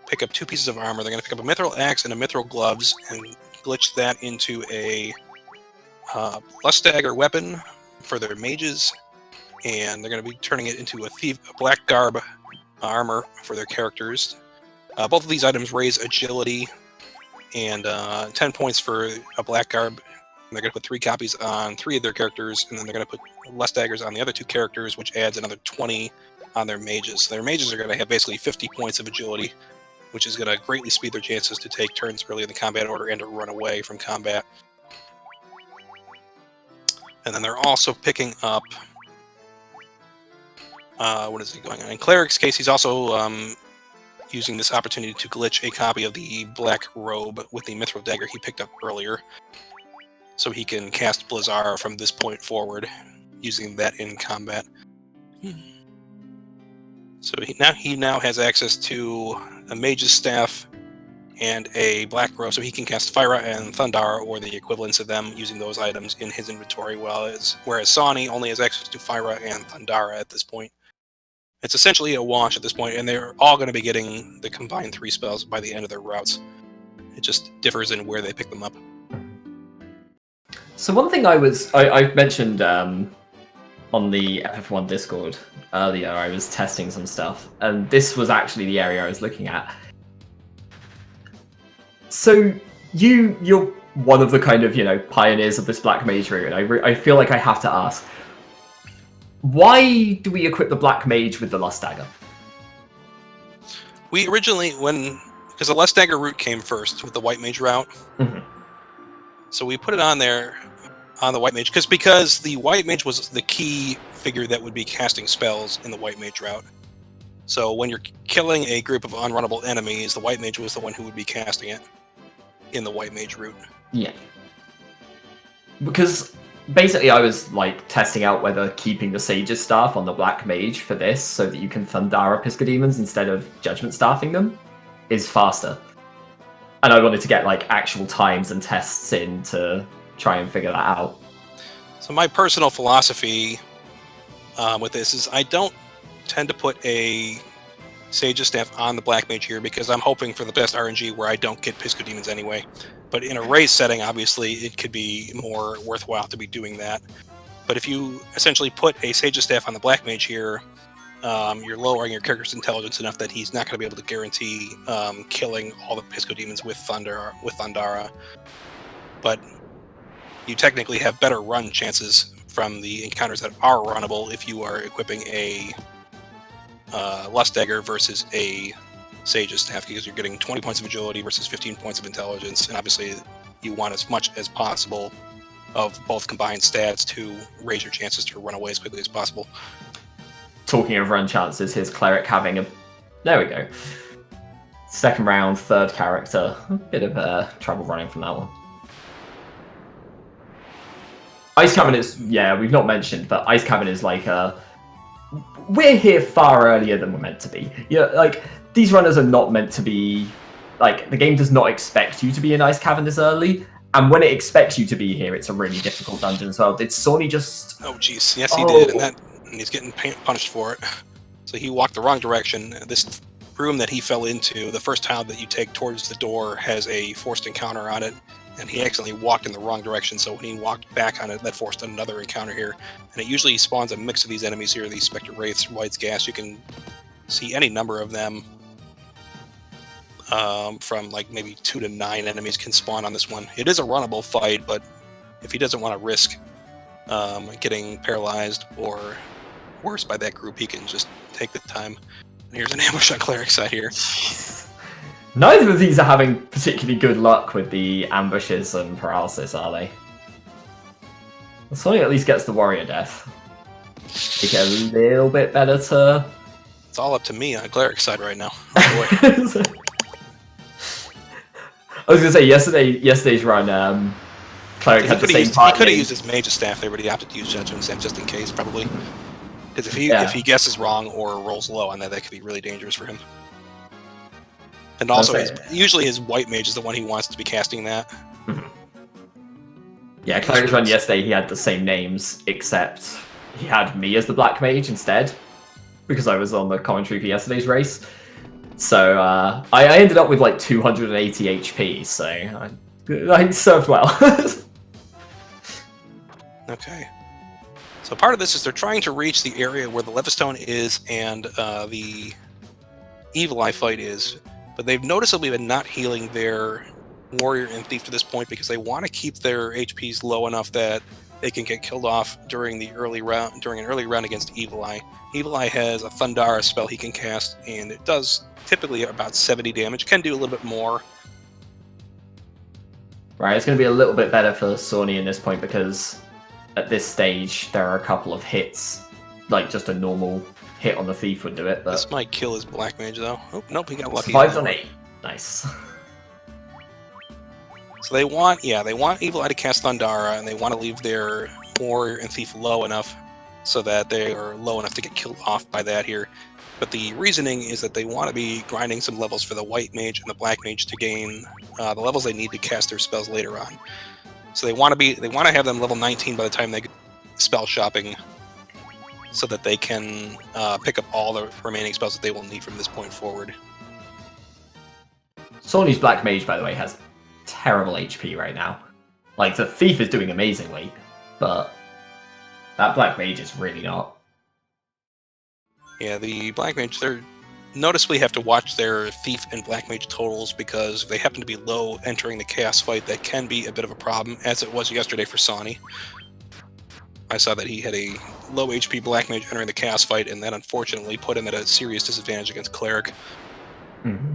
pick up 2 pieces of armor. They're going to pick up a mithril axe and a mithril gloves and glitch that into a lust dagger weapon for their mages. And they're going to be turning it into a black garb armor for their characters. Both of these items raise agility and 10 points for a black garb. And they're going to put 3 copies on 3 of their characters, and then they're going to put lust daggers on the other 2 characters, which adds another 20 on their mages. So their mages are going to have basically 50 points of agility, which is going to greatly speed their chances to take turns early in the combat order and to run away from combat. And then they're also picking up... what is he going on? In Cleric's case, he's also using this opportunity to glitch a copy of the black robe with the mithril dagger he picked up earlier, so he can cast Blizzara from this point forward, using that in combat. So he now has access to a mage's staff and a black robe, so he can cast Fyra and Thundara, or the equivalents of them, using those items in his inventory, whereas Sawney only has access to Fyra and Thundara at this point. It's essentially a wash at this point, and they're all going to be getting the combined 3 spells by the end of their routes. It just differs in where they pick them up. So one thing I mentioned on the FF1 Discord earlier, I was testing some stuff, and this was actually the area I was looking at. So you're one of the kind of, pioneers of this black mage route, and I feel like I have to ask, Why do we equip the Black Mage with the Lust Dagger? We originally, because the Lust Dagger route came first with the White Mage route, so we put it on there on the White Mage because the White Mage was the key figure that would be casting spells in the White Mage route. So when you're killing a group of unrunnable enemies, the White Mage was the one who would be casting it in the White Mage route. Yeah. Because basically I was like testing out whether keeping the Sage's Staff on the Black Mage for this so that you can Thundara Piscodemons instead of Judgment Staffing them is faster. And I wanted to get like actual times and tests in to try and figure that out. So my personal philosophy with this is I don't tend to put a Sage's Staff on the Black Mage here because I'm hoping for the best RNG where I don't get Piscodemons anyway. But in a race setting, obviously, it could be more worthwhile to be doing that. But if you essentially put a Sage's Staff on the Black Mage here, you're lowering your character's intelligence enough that he's not going to be able to guarantee killing all the Piscodemons with Thundara. But you technically have better run chances from the encounters that are runnable if you are equipping a Lust Dagger versus a Sage's Staff, because you're getting 20 points of agility versus 15 points of intelligence, and obviously you want as much as possible of both combined stats to raise your chances to run away as quickly as possible. Talking of run chances, his Cleric having a... There we go. Second round, third character. A bit of trouble running from that one. Ice Cavern is... Yeah, we've not mentioned, but Ice Cavern is like a... We're here far earlier than we're meant to be. Yeah, like... These runners are not meant to be... Like, the game does not expect you to be in Ice Cavern this early, and when it expects you to be here, it's a really difficult dungeon as well. Did Sawney just... Oh, jeez. Yes, he did, and he's getting punished for it. So he walked the wrong direction. This room that he fell into, the first tile that you take towards the door has a forced encounter on it, and he accidentally walked in the wrong direction, so when he walked back on it, that forced another encounter here. And it usually spawns a mix of these enemies here, these Spectre Wraiths, White's Gas. You can see any number of them. From like maybe 2 to 9 enemies can spawn on this one. It is a runnable fight, but if he doesn't want to risk getting paralyzed or worse by that group, he can just take the time. And here's an ambush on Cleric's side here. Neither of these are having particularly good luck with the ambushes and paralysis, are they? Sony at least gets the warrior death. They get a little bit better to... It's all up to me on Cleric's side right now. I was going to say, yesterday's run, Cleric had the same part. He could have used his Mage's Staff there, but he opted to use Judgment Staff just in case, probably. Because if he guesses wrong or rolls low on that, that could be really dangerous for him. And also, usually his White Mage is the one he wants to be casting that. Mm-hmm. Yeah, Cleric's run yesterday, he had the same names, except he had me as the Black Mage instead, because I was on the commentary for yesterday's race. So I ended up with like 280 HP, so I served well. Okay. So part of this is they're trying to reach the area where the Levistone is and the Evil Eye fight is, but they've noticeably been not healing their Warrior and Thief to this point because they want to keep their HPs low enough that they can get killed off during an early round against Evil Eye. Evil Eye has a Thundara spell he can cast, and it does typically about 70 damage. Can do a little bit more. Right, it's going to be a little bit better for Sawney in this point because at this stage there are a couple of hits, like just a normal hit on the Thief would do it. But this might kill his Black Mage though. Oh, nope, he got lucky. 5 on 8. Nice. So they want Evil Eye to cast Thundara, and they want to leave their Warrior and Thief low enough so that they are low enough to get killed off by that here. But the reasoning is that they want to be grinding some levels for the White Mage and the Black Mage to gain the levels they need to cast their spells later on. So they want to have them level 19 by the time they go spell shopping, so that they can pick up all the remaining spells that they will need from this point forward. Sawney's Black Mage, by the way, has terrible HP right now. Like, the Thief is doing amazingly, but that Black Mage is really not. Yeah, the Black Mage, they're noticeably have to watch their Thief and Black Mage totals because if they happen to be low entering the Chaos fight, that can be a bit of a problem, as it was yesterday for Sawney. I saw that he had a low HP Black Mage entering the Chaos fight, and that unfortunately put him at a serious disadvantage against Cleric. Mm-hmm.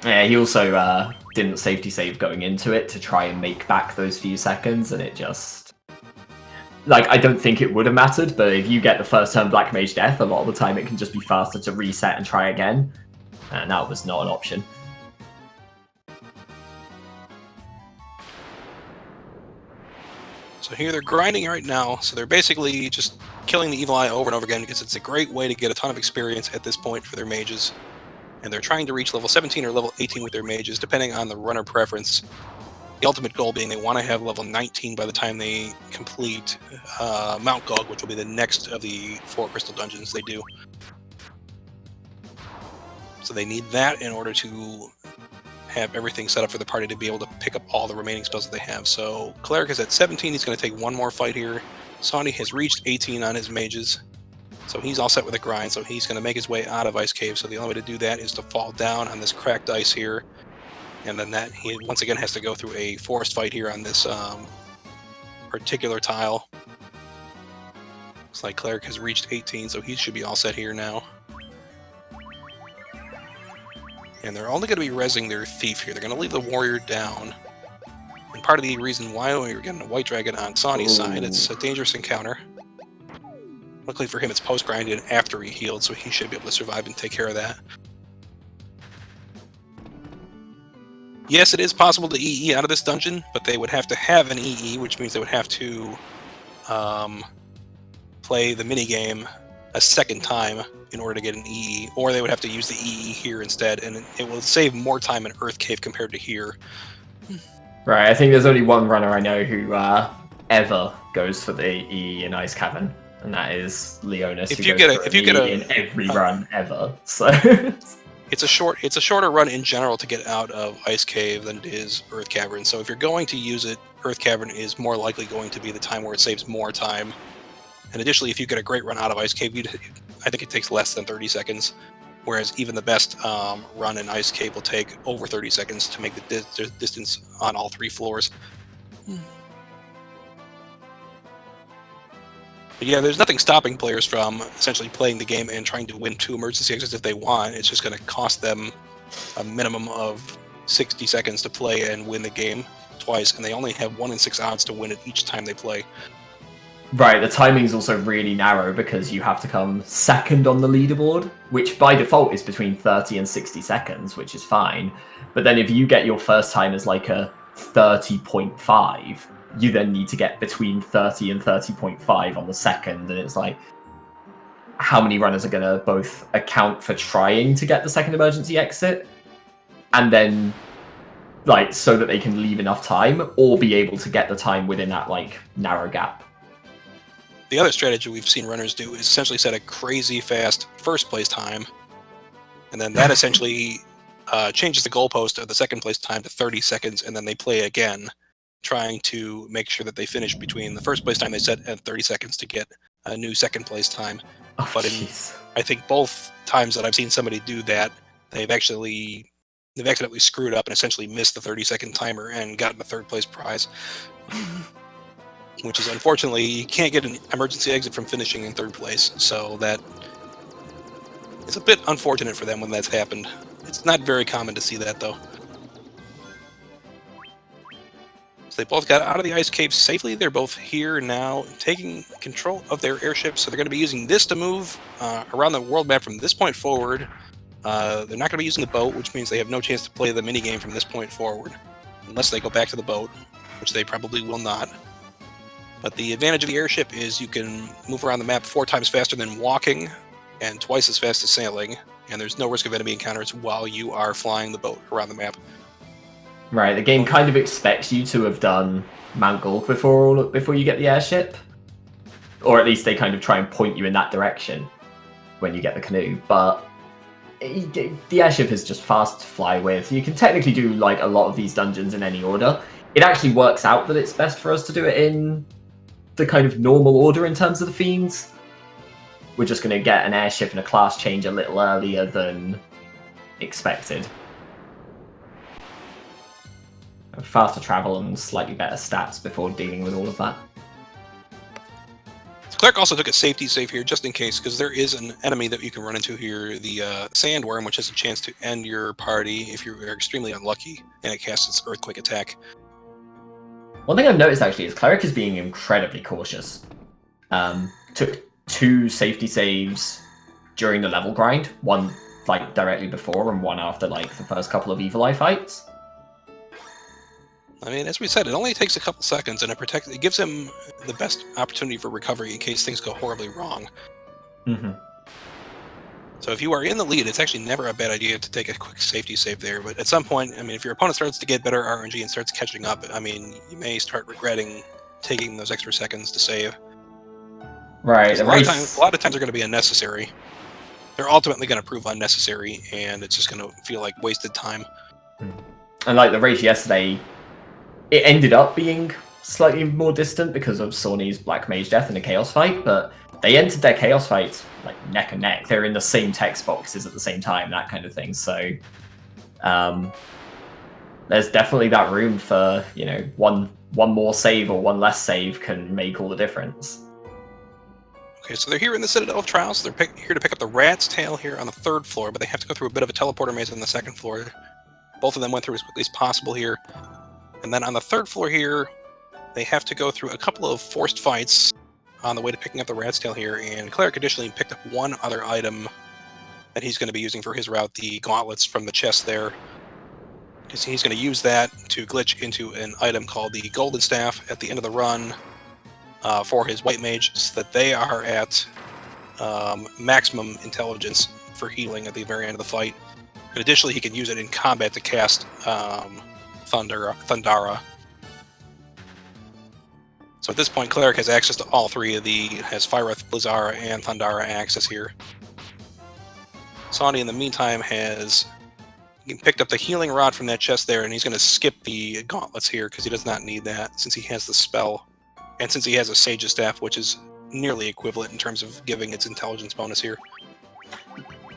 Yeah, he also didn't safety save going into it to try and make back those few seconds, and it just... Like, I don't think it would have mattered, but if you get the first turn Black Mage death, a lot of the time it can just be faster to reset and try again, and that was not an option. So here they're grinding right now, so they're basically just killing the Evil Eye over and over again because it's a great way to get a ton of experience at this point for their mages. And they're trying to reach level 17 or level 18 with their mages, depending on the runner preference. The ultimate goal being they want to have level 19 by the time they complete Mount Gog, which will be the next of the 4 crystal dungeons they do. So they need that in order to have everything set up for the party to be able to pick up all the remaining spells that they have. So Cleric is at 17, he's going to take one more fight here. Sawney has reached 18 on his mages. So he's all set with a grind, so he's going to make his way out of Ice Cave. So the only way to do that is to fall down on this cracked ice here. And then that he once again has to go through a forest fight here on this particular tile. Looks like Cleric has reached 18, so he should be all set here now. And they're only going to be rezzing their Thief here. They're going to leave the Warrior down. And part of the reason why we're getting a White Dragon on Sawney's side, it's a dangerous encounter. Luckily for him, it's post-grinded after he healed, so he should be able to survive and take care of that. Yes, it is possible to EE out of this dungeon, but they would have to have an EE, which means they would have to play the minigame a second time in order to get an EE, or they would have to use the EE here instead, and it will save more time in Earth Cave compared to here. Right, I think there's only one runner I know who ever goes for the EE in Ice Cavern, and that is Leonis. If you get a in every run ever, so it's a shorter run in general to get out of Ice Cave than it is Earth Cavern. So if you're going to use it, Earth Cavern is more likely going to be the time where it saves more time. And additionally, if you get a great run out of Ice Cave, I think it takes less than 30 seconds. Whereas even the best run in Ice Cave will take over 30 seconds to make the distance on all 3 floors. But yeah, there's nothing stopping players from essentially playing the game and trying to win 2 emergency exits if they want. It's just going to cost them a minimum of 60 seconds to play and win the game twice, and they only have 1 in 6 odds to win it each time they play. Right, the timing's also really narrow because you have to come second on the leaderboard, which by default is between 30 and 60 seconds, which is fine. But then if you get your first time as like a 30.5, you then need to get between 30 and 30.5 on the second, and it's like, how many runners are going to both account for trying to get the second emergency exit, and then, like, so that they can leave enough time, or be able to get the time within that, like, narrow gap? The other strategy we've seen runners do is essentially set a crazy fast first place time, and then that essentially changes the goalpost of the second place time to 30 seconds, and then they play again, trying to make sure that they finish between the first place time they set and 30 seconds to get a new second place time. Oh, but I think both times that I've seen somebody do that, they've accidentally screwed up and essentially missed the 30-second timer and gotten the third place prize. Which is, unfortunately, you can't get an emergency exit from finishing in third place, so that is a bit unfortunate for them when that's happened. It's not very common to see that, though. So they both got out of the ice cave safely. They're both here now, taking control of their airship, so they're going to be using this to move around the world map from this point forward. They're not going to be using the boat, which means they have no chance to play the minigame from this point forward, unless they go back to the boat, which they probably will not. But the advantage of the airship is you can move around the map 4 times faster than walking and twice as fast as sailing, and there's no risk of enemy encounters while you are flying the boat around the map. Right, the game kind of expects you to have done Mount Gulf before you get the airship. Or at least they kind of try and point you in that direction when you get the canoe. But the airship is just fast to fly with. You can technically do like a lot of these dungeons in any order. It actually works out that it's best for us to do it in the kind of normal order in terms of the fiends. We're just going to get an airship and a class change a little earlier than expected. Faster travel and slightly better stats before dealing with all of that. Cleric also took a safety save here, just in case, because there is an enemy that you can run into here, the Sandworm, which has a chance to end your party if you're extremely unlucky, and it casts its Earthquake attack. One thing I've noticed, actually, is Cleric is being incredibly cautious. Took 2 safety saves during the level grind, one like directly before and one after like the first couple of Evil Eye fights. I mean, as we said, it only takes a couple seconds, and it gives him the best opportunity for recovery in case things go horribly wrong. Mm-hmm. So if you are in the lead, it's actually never a bad idea to take a quick safety save there. But at some point, I mean, if your opponent starts to get better RNG and starts catching up, I mean, you may start regretting taking those extra seconds to save. Right. A lot of times they're going to be unnecessary. They're ultimately going to prove unnecessary, and it's just going to feel like wasted time. And like the race yesterday, it ended up being slightly more distant because of Sawney's Black Mage death in a Chaos fight, but they entered their Chaos fights like neck and neck. They're in the same text boxes at the same time, that kind of thing. So there's definitely that room for, you know, one more save or one less save can make all the difference. Okay, so they're here in the Citadel of Trials. They're here to pick up the Rat's Tail here on the 3rd floor, but they have to go through a bit of a teleporter maze on the 2nd floor. Both of them went through as quickly as possible here. And then on the 3rd floor here, they have to go through a couple of forced fights on the way to picking up the Rat's Tail here, and Cleric additionally picked up one other item that he's going to be using for his route, the gauntlets from the chest there. He's going to use that to glitch into an item called the Golden Staff at the end of the run for his White Mage, so that they are at maximum intelligence for healing at the very end of the fight. And additionally, he can use it in combat to cast Thundara. So at this point, Cleric has access to all 3 of the, has Fireth, Blizzara, and Thundara access here. Sawney, in the meantime, has picked up the healing rod from that chest there, and he's going to skip the gauntlets here because he does not need that since he has the spell. And since he has a Sage's Staff, which is nearly equivalent in terms of giving its intelligence bonus here.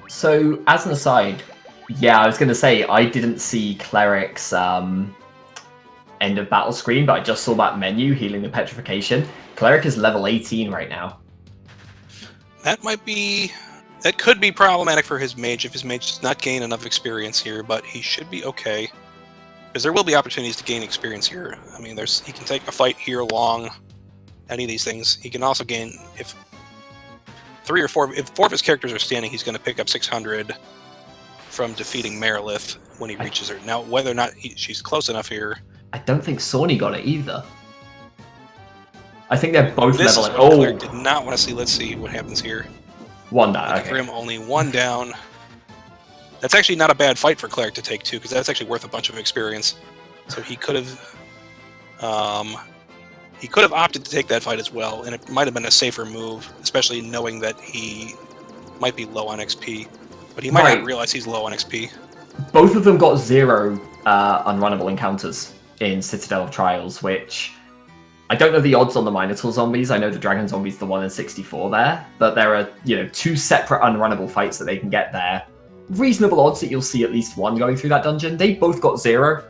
So, as an aside, yeah, I was going to say, I didn't see Cleric's end of battle screen, but I just saw that menu, healing the petrification. Cleric is level 18 right now. That could be problematic for his mage if his mage does not gain enough experience here, but he should be okay. Because there will be opportunities to gain experience here. I mean, he can take a fight here long, any of these things. He can also gain, if 4 of his characters are standing, he's going to pick up 600 from defeating Merilith when he reaches her. Now, whether or not she's close enough here... I don't think Sawney got it either. I think they're both this level... Is what Cleric did not want to see. Let's see what happens here. One down, okay. For him, only 1 down. That's actually not a bad fight for Cleric to take, too, because that's actually worth a bunch of experience. So he could have... he could have opted to take that fight as well, and it might have been a safer move, especially knowing that he might be low on XP. But he might not realize he's low on XP. Both of them got 0 unrunnable encounters in Citadel of Trials, which... I don't know the odds on the Minotaur zombies. I know the Dragon zombie's the one in 64 there, but there are, 2 separate unrunnable fights that they can get there. Reasonable odds that you'll see at least one going through that dungeon. They both got 0,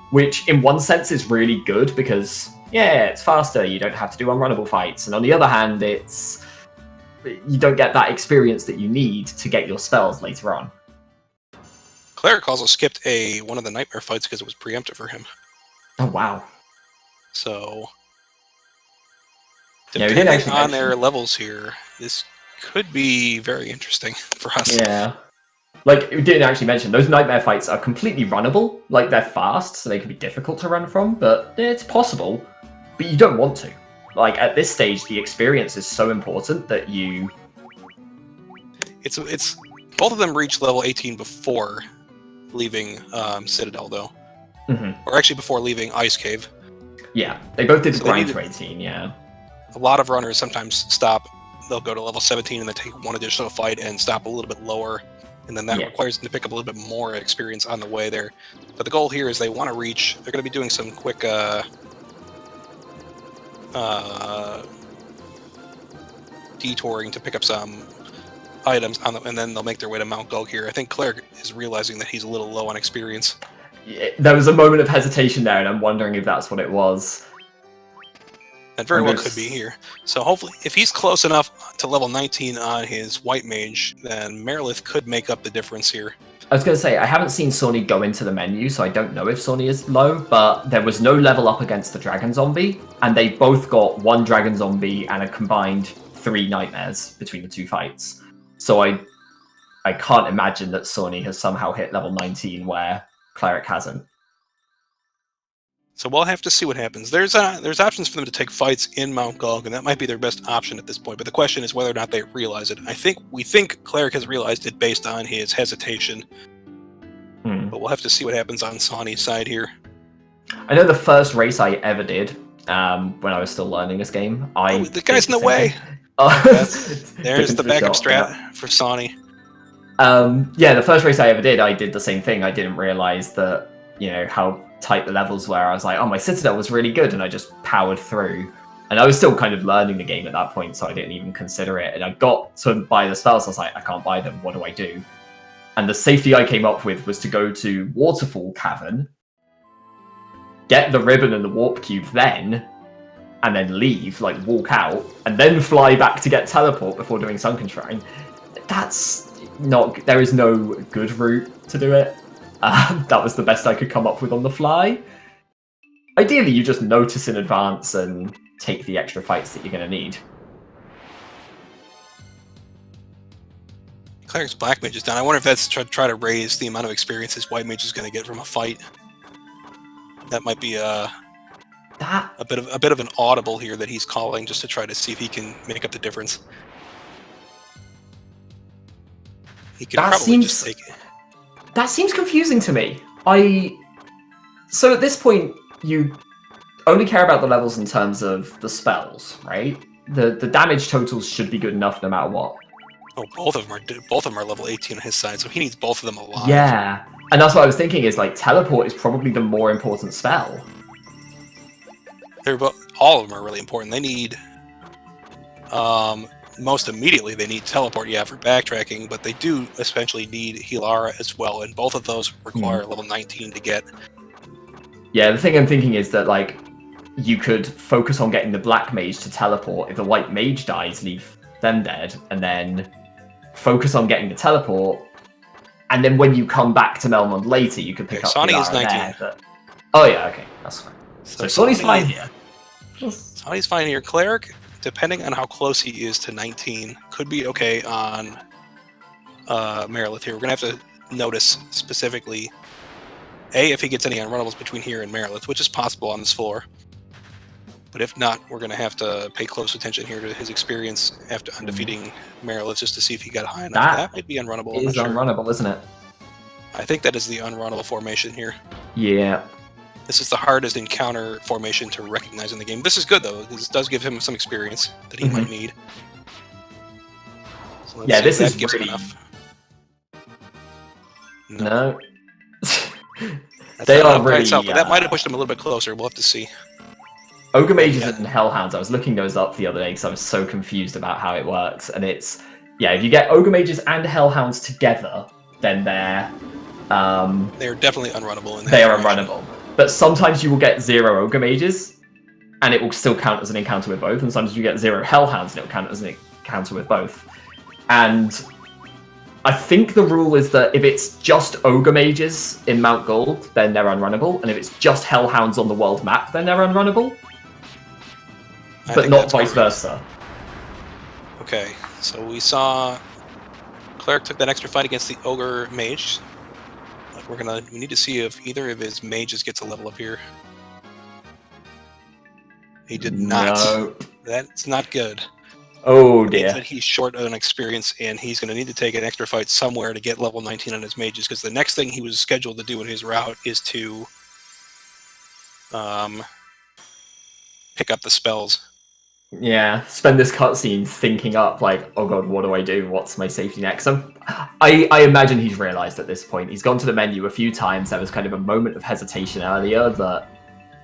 which in one sense is really good because, yeah, it's faster. You don't have to do unrunnable fights. And on the other hand, you don't get that experience that you need to get your spells later on. Cleric also skipped one of the Nightmare fights because it was preemptive for him. Oh, wow. So, Yeah, depending on their levels here, this could be very interesting for us. Yeah. Like, we didn't actually mention, those Nightmare fights are completely runnable. Like, they're fast, so they can be difficult to run from, but it's possible. But you don't want to. Like, at this stage, the experience is so important that you... It's both of them reached level 18 before leaving Citadel, though. Mm-hmm. Or actually before leaving Ice Cave. Yeah, they both did grind to 18, yeah. A lot of runners sometimes stop. They'll go to level 17 and then take one additional fight and stop a little bit lower. And then that requires them to pick up a little bit more experience on the way there. But the goal here is they want to reach... They're going to be doing some quick... detouring to pick up some items, and then they'll make their way to Mount Gulg here. I think Cleric is realizing that he's a little low on experience. Yeah, there was a moment of hesitation there, and I'm wondering if that's what it was. That very well could be here. So hopefully, if he's close enough to level 19 on his white mage, then Merilith could make up the difference here. I was going to say, I haven't seen Sawney go into the menu, so I don't know if Sawney is low, but there was no level up against the Dragon Zombie, and they both got 1 Dragon Zombie and a combined 3 Nightmares between the 2 fights. So I can't imagine that Sawney has somehow hit level 19 where Cleric hasn't. So we'll have to see what happens. There's options for them to take fights in Mount Gulg, and that might be their best option at this point. But the question is whether or not they realize it. We think Cleric has realized it based on his hesitation. But we'll have to see what happens on Sawney's side here. I know the first race I ever did when I was still learning this game. The guy's in the way. There's the backup strat for Sawney. Yeah, the first race I ever did, I did the same thing. I didn't realize that, how tight the levels were. I was like, oh, my Citadel was really good, and I just powered through. And I was still kind of learning the game at that point, so I didn't even consider it. And I got to buy the spells, I was like, I can't buy them, what do I do? And the safety I came up with was to go to Waterfall Cavern, get the ribbon and the warp cube then, and then leave, like walk out, and then fly back to get teleport before doing Sunken Shrine. There is no good route to do it. That was the best I could come up with on the fly. Ideally, you just notice in advance and take the extra fights that you're going to need. Cleric's Black Mage is down. I wonder if that's to try to raise the amount of experience his White Mage is going to get from a fight. That might be a bit of an audible here that he's calling just to try to see if he can make up the difference. He could probably just take it. That seems confusing to me. So at this point, you only care about the levels in terms of the spells, right? The damage totals should be good enough no matter what. Oh, both of them are level 18 on his side, so he needs both of them alive. Yeah, and that's what I was thinking. Is like teleport is probably the more important spell. All of them are really important. They need most immediately they need teleport, for backtracking, but they do especially need Healara as well, and both of those require level 19 to get. Yeah, the thing I'm thinking is that like you could focus on getting the Black Mage to teleport. If the White Mage dies, leave them dead, and then focus on getting the teleport. And then when you come back to Melmond later, you could pick up Sawney Healara is 19. there, but... Oh yeah, okay, that's fine. So Sawney's fine here. Sawney's fine here. Cleric, depending on how close he is to 19, could be okay on Merilith here. We're going to have to notice specifically, if he gets any unrunnables between here and Merilith, which is possible on this floor. But if not, we're going to have to pay close attention here to his experience after undefeating Merilith just to see if he got high enough. That might be unrunnable. It is unrunnable, isn't it? I think that is the unrunnable formation here. Yeah. This is the hardest encounter formation to recognize in the game. This is good, though. This does give him some experience that he might need. So yeah, this is gives really... him enough. No. They are really... Itself, but that might have pushed him a little bit closer. We'll have to see. Ogre Mages and Hellhounds, I was looking those up the other day because I was so confused about how it works. And it's... Yeah, if you get Ogre Mages and Hellhounds together, then they're definitely unrunnable. They are unrunnable. But sometimes you will get 0 Ogre Mages, and it will still count as an encounter with both. And sometimes you get 0 Hellhounds, and it will count as an encounter with both. And I think the rule is that if it's just Ogre Mages in Mount Gold, then they're unrunnable. And if it's just Hellhounds on the world map, then they're unrunnable. But not vice versa. Okay, so we saw Cleric took that extra fight against the Ogre Mage. We need to see if either of his mages gets a level up here. He did not. No. That's not good. Oh dear. That he's short on experience, and he's going to need to take an extra fight somewhere to get level 19 on his mages, because the next thing he was scheduled to do in his route is to pick up the spells. Yeah, spend this cutscene thinking up, like, oh god, what do I do? What's my safety net? I imagine he's realised at this point. He's gone to the menu a few times. There was kind of a moment of hesitation earlier that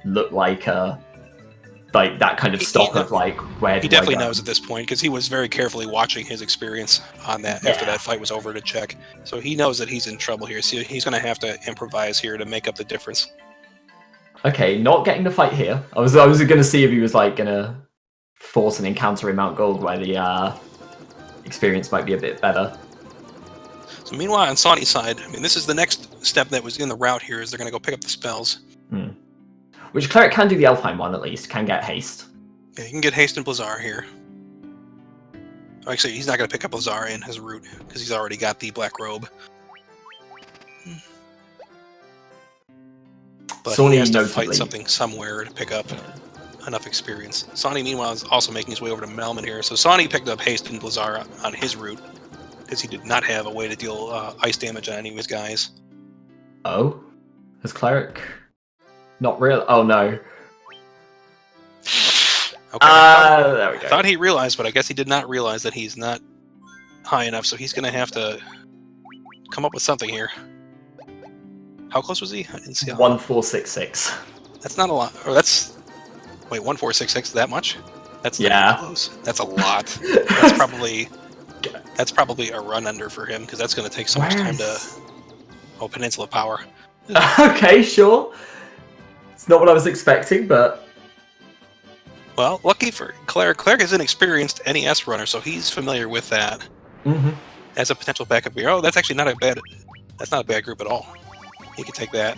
looked like that kind of stop of like, where do he definitely knows at this point, because he was very carefully watching his experience on that after that fight was over to check. So he knows that he's in trouble here. So he's going to have to improvise here to make up the difference. Okay, not getting the fight here. I was going to see if he was like going to force an encounter in Mount Gold where the experience might be a bit better. So meanwhile, on Sawney's side, I mean, this is the next step that was in the route here, is they're going to go pick up the spells. Which Cleric can do the Elfheim one, at least. Can get haste. Yeah, you can get haste and Blizzar here. Actually, he's not going to pick up Blizzar in his route, because he's already got the Black Robe. But Sawney he has to notably fight something somewhere to pick up enough experience. Sawney, meanwhile, is also making his way over to Melman here. So Sawney picked up haste and Blizzar on his route, because he did not have a way to deal ice damage on any of his guys. Oh? Has Cleric not real? Oh, no. Okay, There we go. I thought he realized, but I guess he did not realize that he's not high enough, so he's going to have to come up with something here. How close was he? I didn't see how. 1466. That's not a lot. Or that's... Wait, 1466, that much? That's not even close. That's a lot. That's probably a run under for him, because that's going to take so much time to... Oh, Peninsula Power. Okay, sure. It's not what I was expecting, but... Well, lucky for Cleric. Cleric is an experienced NES runner, so he's familiar with that as a potential backup gear. Oh, that's actually not a bad... That's not a bad group at all. He can take that.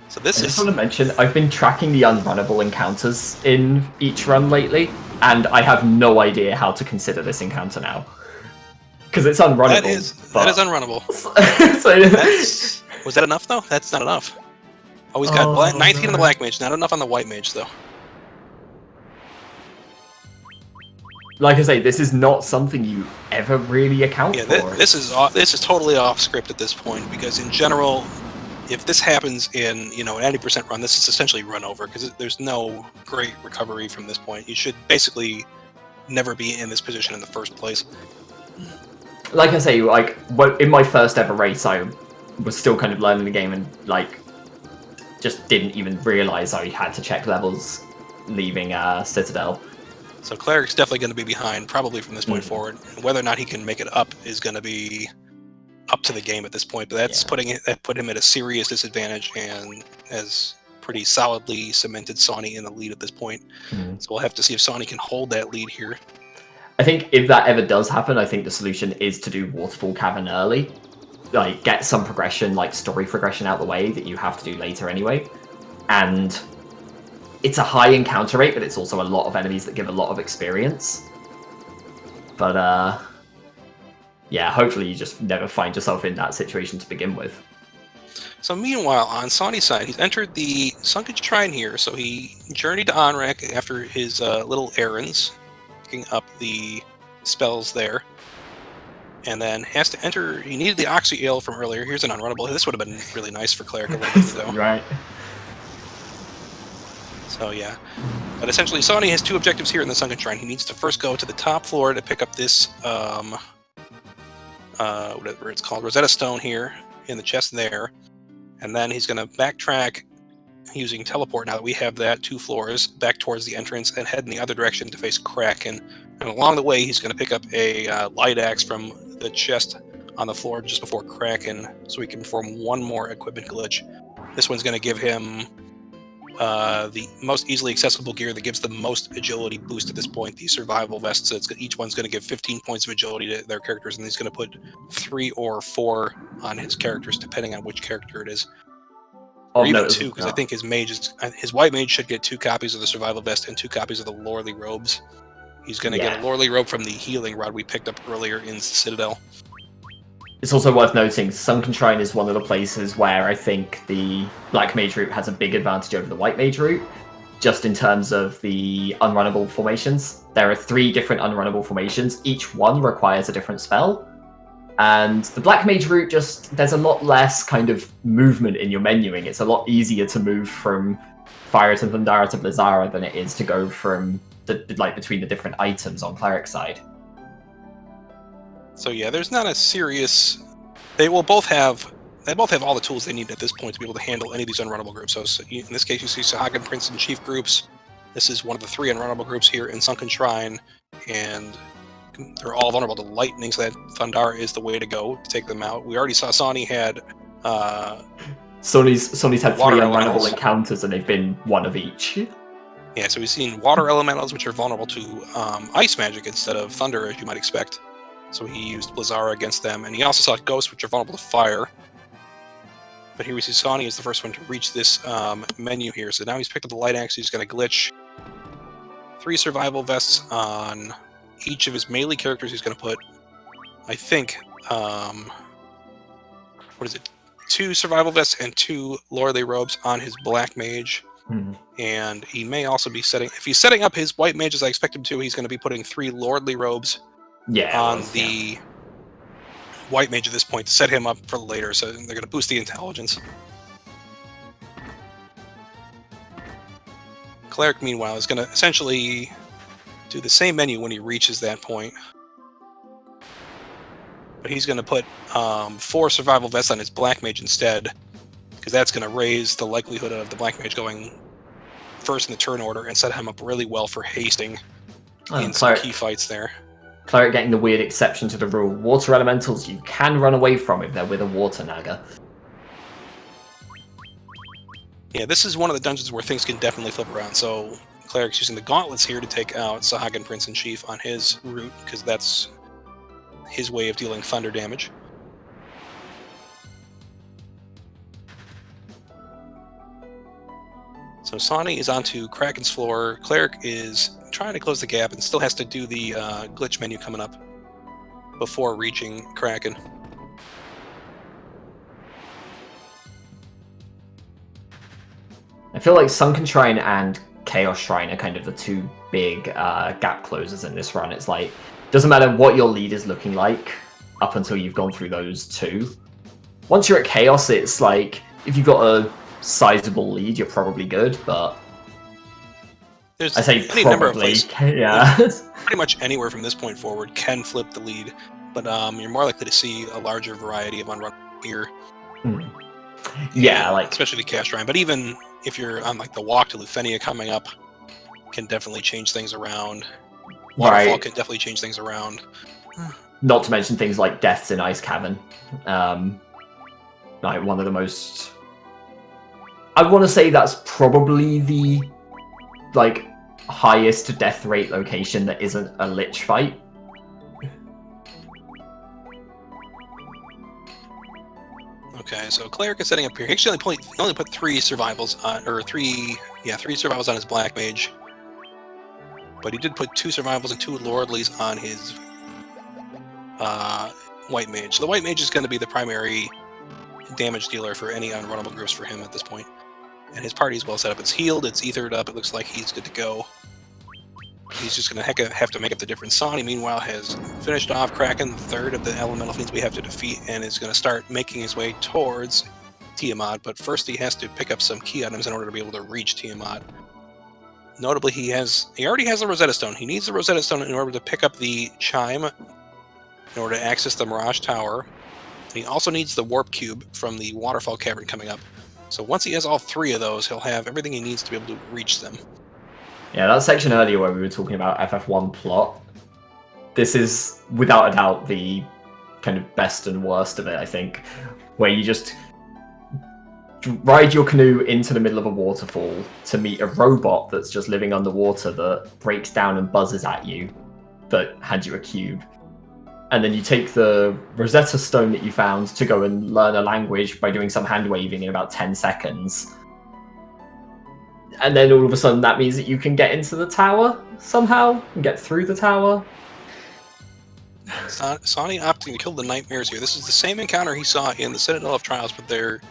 So this I just want to mention, I've been tracking the unrunnable encounters in each run lately, and I have no idea how to consider this encounter now. Because it's unrunnable. That is unrunnable. Was that enough, though? That's not enough. Oh, he's got 19 on the Black Mage, not enough on the White Mage, though. Like I say, this is not something you ever really account for. This is totally off script at this point, because in general, if this happens in an 80% run, this is essentially run over, because there's no great recovery from this point. You should basically never be in this position in the first place. Like I say, in my first ever race, I was still kind of learning the game and just didn't even realize I had to check levels leaving Citadel. So Cleric's definitely going to be behind, probably from this point forward. And whether or not he can make it up is going to be up to the game at this point. But that's put him at a serious disadvantage, and has pretty solidly cemented Sawney in the lead at this point. So we'll have to see if Sawney can hold that lead here. I think if that ever does happen, I think the solution is to do Waterfall Cavern early. Like, get some progression, like story progression out the way that you have to do later anyway. And it's a high encounter rate, but it's also a lot of enemies that give a lot of experience. But, yeah, hopefully you just never find yourself in that situation to begin with. So meanwhile, on Sawney's side, he's entered the Sunken Shrine here, so he journeyed to Onrak after his little errands, picking up the spells there. And then has to enter... He needed the Oxy Ale from earlier. Here's an unrunnable. This would have been really nice for Cleric a little bit ago. Right. So, yeah. But essentially, Sawney has two objectives here in the Sunken Shrine. He needs to first go to the top floor to pick up this, whatever it's called, Rosetta Stone here, in the chest there. And then he's going to backtrack using teleport, now that we have that, 2 floors, back towards the entrance and head in the other direction to face Kraken. And along the way, he's going to pick up a light axe from the chest on the floor just before Kraken, so he can perform one more equipment glitch. This one's going to give him the most easily accessible gear that gives the most agility boost at this point, the survival vest. So each one's going to give 15 points of agility to their characters, and he's going to put 3 or 4 on his characters, depending on which character it is. Or even 2, because I think his White Mage should get 2 copies of the survival vest and 2 copies of the Lordly robes. He's going to get a Lordly robe from the healing rod we picked up earlier in Citadel. It's also worth noting, Sunken Shrine is one of the places where I think the Black Mage route has a big advantage over the White Mage route, just in terms of the unrunnable formations. There are 3 different unrunnable formations. Each one requires a different spell. And the Black Mage route there's a lot less kind of movement in your menuing. It's a lot easier to move from Fire to Thundara to Blizzara than it is to go from between the different items on Cleric side. So yeah, there's not a serious... They both have all the tools they need at this point to be able to handle any of these unrunnable groups. So in this case, you see Sahagan, Prince, and Chief groups. This is one of the 3 unrunnable groups here in Sunken Shrine, and they're all vulnerable to lightning, so that Thundara is the way to go to take them out. We already saw Sawney had Sonny's had Water 3 unrunnable elementals. encounters, and they've been one of each. Yeah, so we've seen water elementals, which are vulnerable to ice magic instead of thunder, as you might expect. So he used Blizzara against them, and he also saw ghosts, which are vulnerable to fire. But here we see Sawney is the first one to reach this menu here. So now he's picked up the light axe. He's going to glitch 3 survival vests on each of his melee characters. He's going to put, I think, what is it? 2 survival vests and 2 lordly robes on his black mage. And he may also be setting, if he's setting up his white mage as I expect him to, he's going to be putting 3 lordly robes on the white mage at this point to set him up for later. So they're going to boost the intelligence. Cleric, meanwhile, is going to essentially do the same menu when he reaches that point. But he's going to put 4 survival vests on his black mage instead, because that's going to raise the likelihood of the black mage going first in the turn order and set him up really well for hasting in some key fights there. Cleric getting the weird exception to the rule. Water elementals you can run away from if they're with a water naga. Yeah, this is one of the dungeons where things can definitely flip around. So Cleric's using the gauntlets here to take out Sahagin Prince in Chief on his route, because that's his way of dealing thunder damage. So Sawney is onto Kraken's floor. Cleric is trying to close the gap and still has to do the glitch menu coming up before reaching Kraken. I feel like Sunken Shrine and Chaos Shrine are kind of the 2 big gap closers in this run. It's like, doesn't matter what your lead is looking like up until you've gone through those 2. Once you're at Chaos, it's like, if you've got a sizable lead, you're probably good, but there's I say any probably, number of places. yeah. Pretty much anywhere from this point forward can flip the lead, but you're more likely to see a larger variety of unrun here. Yeah, like especially the Chaos Shrine. But even if you're on like the walk to Lufenia coming up, can definitely change things around. Waterfall can definitely change things around. Not to mention things like Deaths in Ice Cavern. Like one of the most, I want to say that's probably the like highest death rate location that isn't a Lich fight. Okay, so Cleric is setting up here. He actually only put 3 survivals on, or 3 survivals on his black mage. But he did put 2 survivals and 2 lordlies on his white mage. So the white mage is going to be the primary damage dealer for any unrunnable groups for him at this point. And his party is well set up. It's healed, it's ethered up, it looks like he's good to go. He's just going to have to make up the difference. Sawney, meanwhile, has finished off Kraken, the 3rd of the elemental fiends we have to defeat, and is going to start making his way towards Tiamat. But first he has to pick up some key items in order to be able to reach Tiamat. Notably, he already has the Rosetta Stone. He needs the Rosetta Stone in order to pick up the Chime, in order to access the Mirage Tower. And he also needs the Warp Cube from the Waterfall Cavern coming up. So once he has all 3 of those, he'll have everything he needs to be able to reach them. Yeah, that section earlier where we were talking about FF1 plot, this is without a doubt the kind of best and worst of it, I think, where you just ride your canoe into the middle of a waterfall to meet a robot that's just living underwater that breaks down and buzzes at you, that hands you a cube. And then you take the Rosetta Stone that you found to go and learn a language by doing some hand waving in about 10 seconds. And then all of a sudden that means that you can get into the tower somehow and get through the tower. Sawney opting to kill the nightmares here. This is the same encounter he saw in the Citadel of Trials, but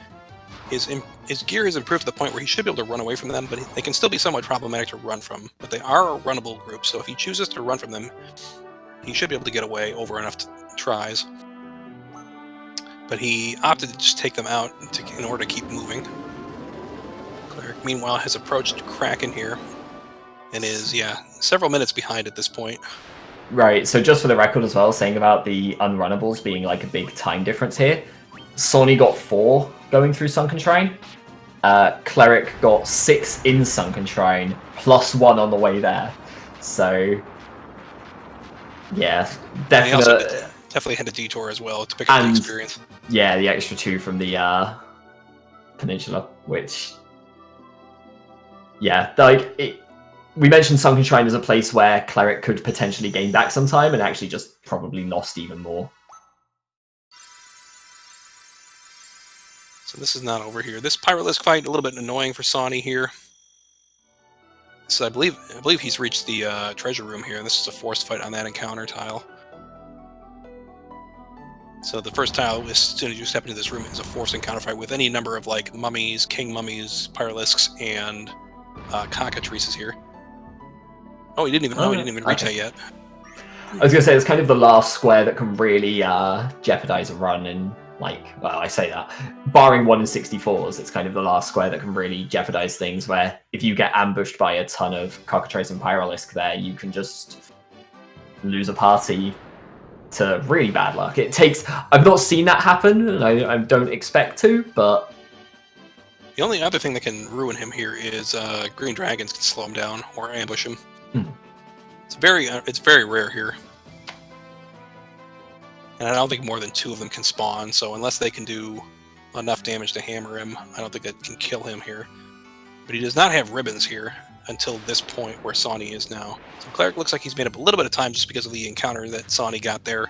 his gear is improved to the point where he should be able to run away from them, but they can still be somewhat problematic to run from. But they are a runnable group, so if he chooses to run from them, he should be able to get away over enough tries. But he opted to just take them out in order to keep moving. Cleric, meanwhile, has approached Kraken here and is, several minutes behind at this point. Right, so just for the record as well, saying about the unrunnables being like a big time difference here, Sawney got 4 going through Sunken Shrine. Cleric got 6 in Sunken Shrine, plus 1 on the way there. So, yeah, definitely had a detour as well to pick up the experience. Yeah, the extra 2 from the Peninsula, which, yeah, we mentioned Sunken Shrine as a place where Cleric could potentially gain back some time, and actually just probably lost even more. So this is not over here. This Pyralisk fight, a little bit annoying for Sawney here. So I believe he's reached the treasure room here, and this is a forced fight on that encounter tile. So the first tile, as soon as you step into this room, is a forced encounter fight with any number of like mummies, king mummies, Pyralisks, and cockatrices here. Oh, he didn't even reach that yet. I was gonna say it's kind of the last square that can really jeopardize a run, and well, I say that, barring 1 in 64s, it's kind of the last square that can really jeopardize things. Where if you get ambushed by a ton of cockatrice and Pyralisk there, you can just lose a party to really bad luck. I've not seen that happen, and I don't expect to, but the only other thing that can ruin him here is green dragons can slow him down or ambush him. It's very rare here, and I don't think more than 2 of them can spawn. So unless they can do enough damage to hammer him, I don't think that can kill him here. But he does not have ribbons here until this point where Sawney is now. So Cleric looks like he's made up a little bit of time just because of the encounter that Sawney got there.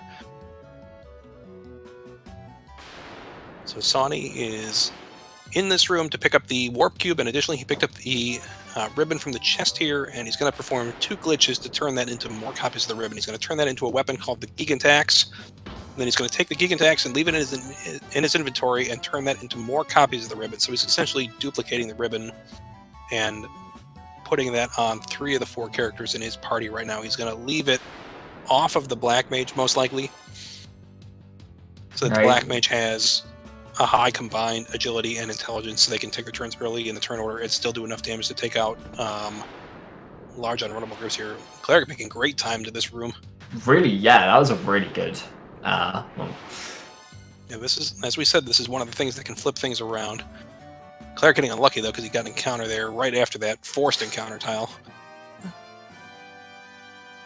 So Sawney is in this room to pick up the warp cube, and additionally he picked up the ribbon from the chest here, and he's going to perform 2 glitches to turn that into more copies of the ribbon. He's going to turn that into a weapon called the Gigantaxe. And then he's going to take the Gigantaxe and leave it in his inventory and turn that into more copies of the ribbon. So he's essentially duplicating the ribbon and putting that on 3 of the 4 characters in his party right now. He's going to leave it off of the Black Mage, most likely, so that the Black Mage has a high combined agility and intelligence, so they can take their turns early in the turn order and still do enough damage to take out large unrunnable groups here. Cleric making great time to this room. Really, yeah, that was a really good. Yeah, this is, as we said, this is one of the things that can flip things around. Cleric getting unlucky though, because he got an encounter there right after that forced encounter tile.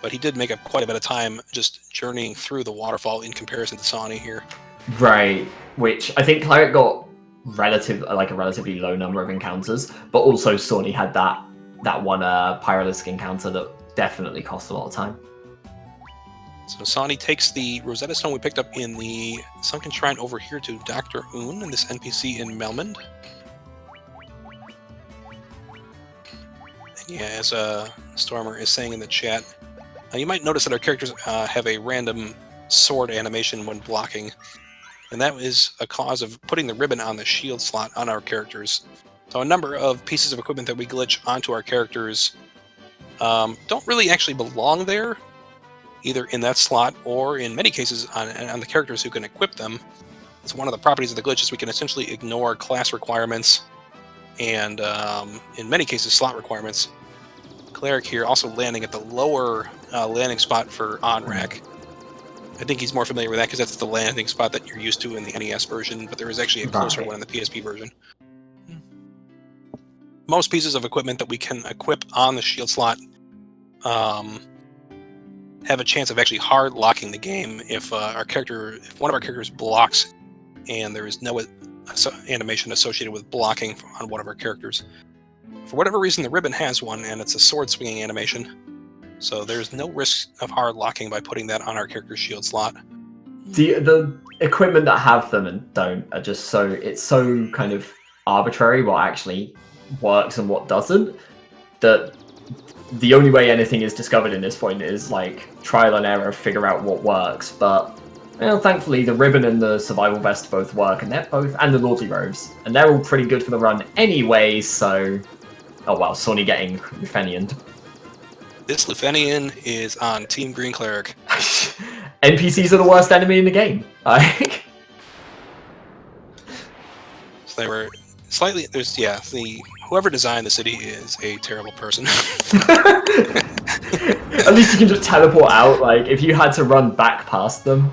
But he did make up quite a bit of time just journeying through the waterfall in comparison to Sawney here. Right, which I think Cleric got a relatively low number of encounters, but also Sawney had that one Pyralisk encounter that definitely cost a lot of time. So Sawney takes the Rosetta Stone we picked up in the Sunken Shrine over here to Dr. Un, and this NPC in Melmond. And yeah, as Stormer is saying in the chat, you might notice that our characters have a random sword animation when blocking, and that is a cause of putting the ribbon on the shield slot on our characters. So a number of pieces of equipment that we glitch onto our characters don't really actually belong there, either in that slot or in many cases on the characters who can equip them. It's one of the properties of the glitch is we can essentially ignore class requirements and in many cases slot requirements. Cleric here also landing at the lower landing spot for on-rack. I think he's more familiar with that because that's the landing spot that you're used to in the NES version, but there is actually a closer one in the PSP version. Most pieces of equipment that we can equip on the shield slot have a chance of actually hard locking the game if one of our characters blocks and there is no animation associated with blocking on one of our characters. For whatever reason, the ribbon has one, and it's a sword swinging animation, so there's no risk of hard locking by putting that on our character's shield slot. The equipment that have them and don't are just it's so kind of arbitrary what actually works and what doesn't, that the only way anything is discovered in this point is like trial and error, figure out what works. But thankfully the ribbon and the survival vest both work, and and the naughty robes, and they're all pretty good for the run anyway. So, oh wow, Sawney getting Lufenian. This Lufenian is on Team GreenCleric. NPCs are the worst enemy in the game. So they were slightly. Whoever designed the city is a terrible person. At least you can just teleport out. Like if you had to run back past them,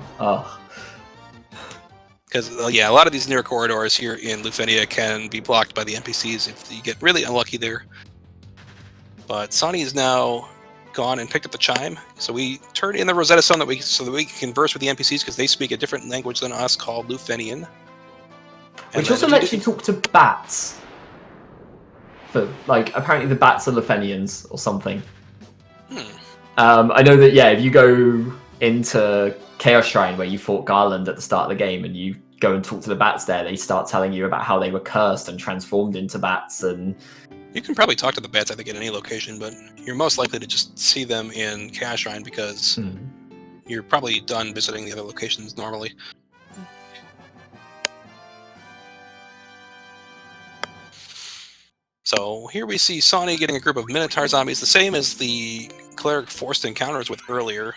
Because a lot of these near corridors here in Lufenia can be blocked by the NPCs if you get really unlucky there. But Sawney is now gone and picked up the chime. So we turn in the Rosetta Stone so that we can converse with the NPCs because they speak a different language than us called Lufenian. Which also lets you talk to bats. For, like, apparently the bats are Lefenians or something. I know that, yeah, if you go into Chaos Shrine where you fought Garland at the start of the game and you go and talk to the bats there, they start telling you about how they were cursed and transformed into bats. And you can probably talk to the bats, I think, at any location, but you're most likely to just see them in Chaos Shrine because you're probably done visiting the other locations normally. So here we see Sawney getting a group of Minotaur zombies, the same as the Cleric forced encounters with earlier.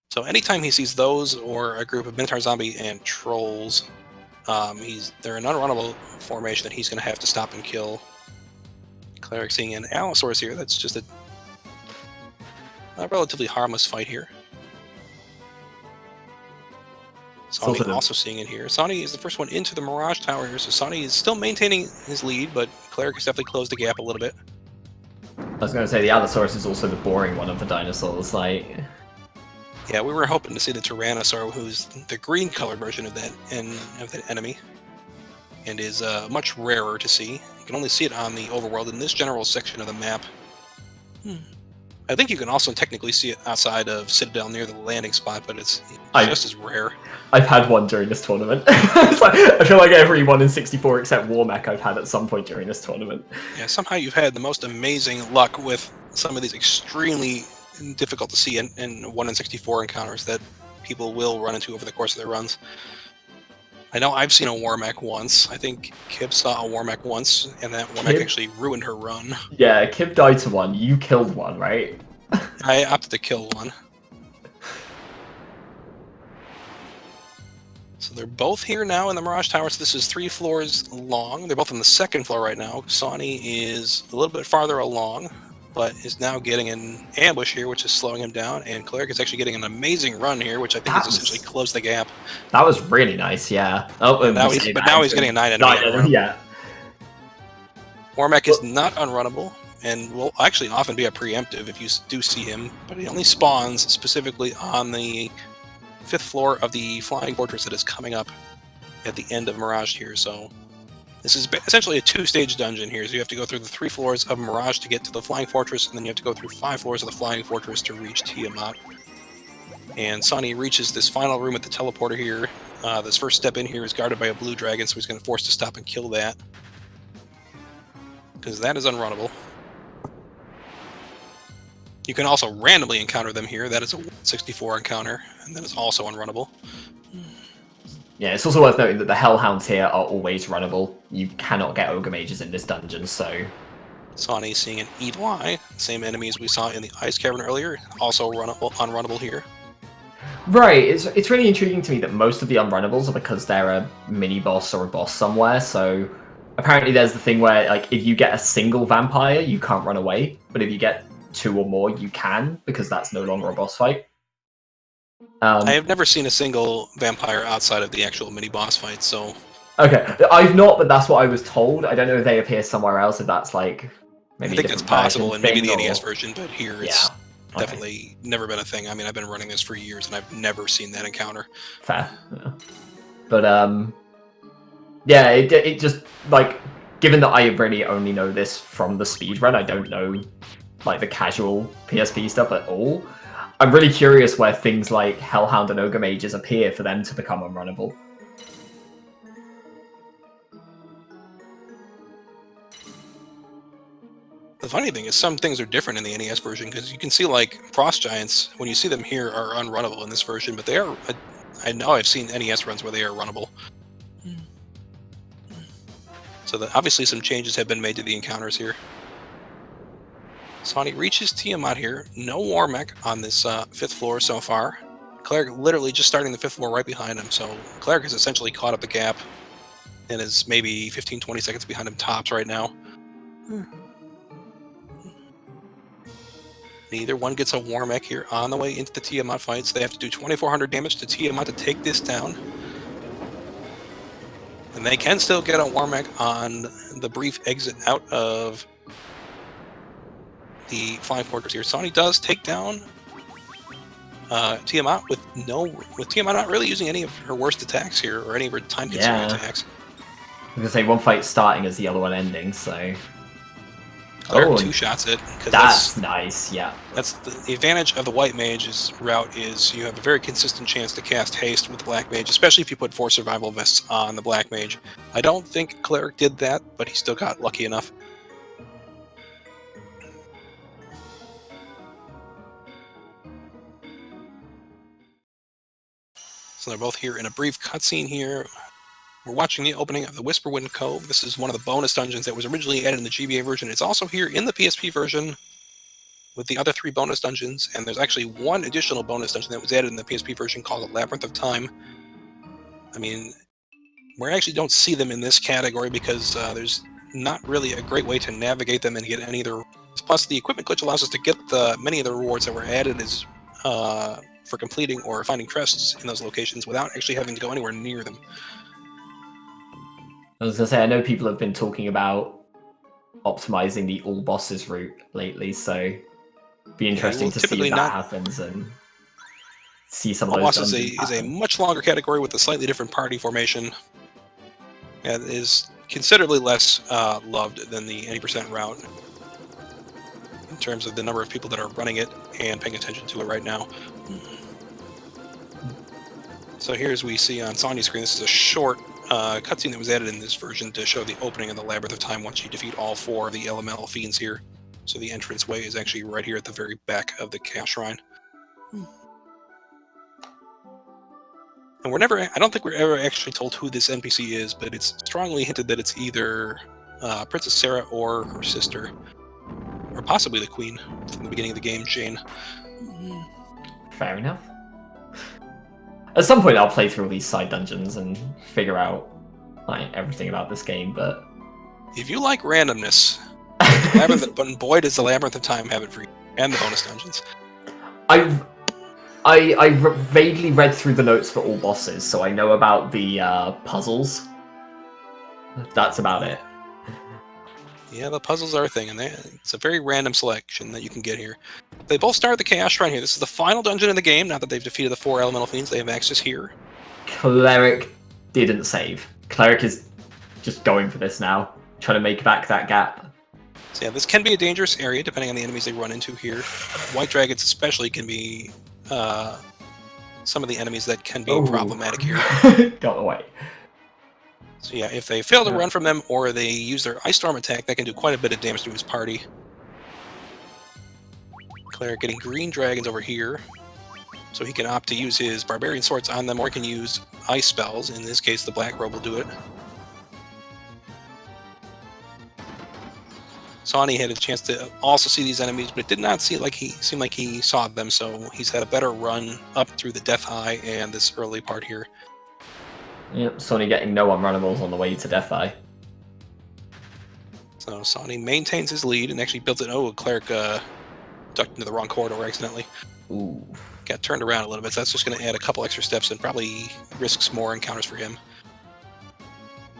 So anytime he sees those or a group of Minotaur zombie and trolls, they're an unrunnable formation that he's going to have to stop and kill. Cleric seeing an Allosaurus here, that's just a relatively harmless fight here. Sawney also seeing it here. Sawney is the first one into the Mirage Tower here, so Sawney is still maintaining his lead, but Cleric has definitely closed the gap a little bit. I was going to say the Allosaurus is also the boring one of the dinosaurs, like... Yeah, we were hoping to see the Tyrannosaur, who's the green-colored version of that enemy, and is much rarer to see. You can only see it on the overworld in this general section of the map. I think you can also technically see it outside of Citadel near the landing spot, but it's just as rare. I've had one during this tournament. It's like, I feel like every one in 64 except Warmech I've had at some point during this tournament. Yeah, somehow you've had the most amazing luck with some of these extremely difficult to see in 1 in 64 encounters that people will run into over the course of their runs. I know I've seen a Warmech once. I think Kib saw a Warmech once, and that Warmech actually ruined her run. Yeah, Kib died to one. You killed one, right? I opted to kill one. So they're both here now in the Mirage Tower. So this is 3 floors long. They're both on the 2nd floor right now. Sawney is a little bit farther along, but is now getting an ambush here, which is slowing him down. And Cleric is actually getting an amazing run here, which I think has essentially closed the gap. That was really nice, yeah. Oh, but now he's getting a 9 enemy. Yeah. Warmech is not unrunnable, and will actually often be a preemptive if you do see him, but he only spawns specifically on the 5th floor of the Flying Fortress that is coming up at the end of Mirage here. So this is essentially a 2-stage dungeon here. So you have to go through the 3 floors of Mirage to get to the Flying Fortress, and then you have to go through 5 floors of the Flying Fortress to reach Tiamat. And Sawney reaches this final room at the teleporter here. This first step in here is guarded by a blue dragon, so he's going to force to stop and kill that, because that is unrunnable. You can also randomly encounter them here. That is a 64 encounter, and that is also unrunnable. Yeah, it's also worth noting that the Hellhounds here are always runnable. You cannot get Ogre Mages in this dungeon, so... Sawney seeing an Evil Eye, same enemies we saw in the Ice Cavern earlier, also unrunnable here. Right, it's really intriguing to me that most of the unrunnables are because they're a mini-boss or a boss somewhere, so... Apparently there's the thing where, like, if you get a single vampire, you can't run away, but if you get 2 or more, you can, because that's no longer a boss fight. I have never seen a single vampire outside of the actual mini-boss fight, so... Okay, I've not, but that's what I was told. I don't know if they appear somewhere else, if that's, like, maybe I think that's possible, and maybe the NES version, but here it's definitely never been a thing. I mean, I've been running this for years, and I've never seen that encounter. Fair. Yeah. But, yeah, it just, like, given that I really only know this from the speedrun, I don't know, like, the casual PSP stuff at all. I'm really curious where things like Hellhound and Ogre Mages appear for them to become unrunnable. The funny thing is some things are different in the NES version, because you can see, like, Frost Giants, when you see them here, are unrunnable in this version, but they are... I know I've seen NES runs where they are runnable. So obviously some changes have been made to the encounters here. Sawney reaches Tiamat here. No Warmech on this 5th floor so far. Cleric literally just starting the 5th floor right behind him, so Cleric has essentially caught up the gap and is maybe 15-20 seconds behind him tops right now. Neither one gets a Warmech here on the way into the Tiamat fights. They have to do 2,400 damage to Tiamat to take this down. And they can still get a Warmech on the brief exit out of the Flying Fortress here. Sawney does take down Tiamat with Tiamat not really using any of her worst attacks here, or any of her time-consuming attacks. going to say one fight starting as the other one ending, so... Cleric two-shots it. That's nice, yeah. That's the advantage of the white mage's route is you have a very consistent chance to cast haste with the black mage, especially if you put 4 survival vests on the black mage. I don't think Cleric did that, but he still got lucky enough. So they're both here in a brief cutscene here. We're watching the opening of the Whisperwind Cove. This is one of the bonus dungeons that was originally added in the GBA version. It's also here in the PSP version with the other 3 bonus dungeons, and there's actually one additional bonus dungeon that was added in the PSP version called the Labyrinth of Time. I mean, we actually don't see them in this category because there's not really a great way to navigate them and get any of the rewards. Plus, the equipment glitch allows us to get many of the rewards that were added as for completing or finding crests in those locations without actually having to go anywhere near them. I was going to say, I know people have been talking about optimizing the all bosses route lately, so it'd be interesting to see if that happens and see some of those bosses is a much longer category with a slightly different party formation. And is considerably less loved than the 80% route in terms of the number of people that are running it and paying attention to it right now. So here, as we see on Sonya's screen, this is a short cutscene that was added in this version to show the opening of the Labyrinth of Time once you defeat all 4 of the elemental fiends here. So the entranceway is actually right here at the very back of the Chaos Shrine. And I don't think we're ever actually told who this NPC is, but it's strongly hinted that it's either Princess Sarah or her sister, or possibly the Queen from the beginning of the game, Jane. Fair enough. At some point, I'll play through all these side dungeons and figure out everything about this game. But if you like randomness, boy, does the Labyrinth of Time have it for you, and the bonus dungeons. I vaguely read through the notes for all bosses, so I know about the puzzles. That's about it. Yeah, the puzzles are a thing, and it's a very random selection that you can get here. They both start at the Chaos Shrine here. This is the final dungeon in the game. Now that they've defeated the 4 elemental fiends, they have access here. Cleric didn't save. Cleric is just going for this now, trying to make back that gap. So yeah, this can be a dangerous area depending on the enemies they run into here. White dragons especially can be some of the enemies that can be problematic here. Got away. So yeah, if they fail to run from them or they use their Ice Storm attack, that can do quite a bit of damage to his party. Cleric getting green dragons over here, so he can opt to use his Barbarian Swords on them, or he can use ice spells. In this case, the Black Robe will do it. Sawney had a chance to also see these enemies, but it did not seem like he saw them, so he's had a better run up through the Death Eye and this early part here. Yep, Sawney getting no unrunnables on the way to Death Eye. So Sawney maintains his lead and actually builds it. Oh, Cleric ducked into the wrong corridor accidentally. Ooh. Got turned around a little bit, so that's just going to add a couple extra steps and probably risks more encounters for him.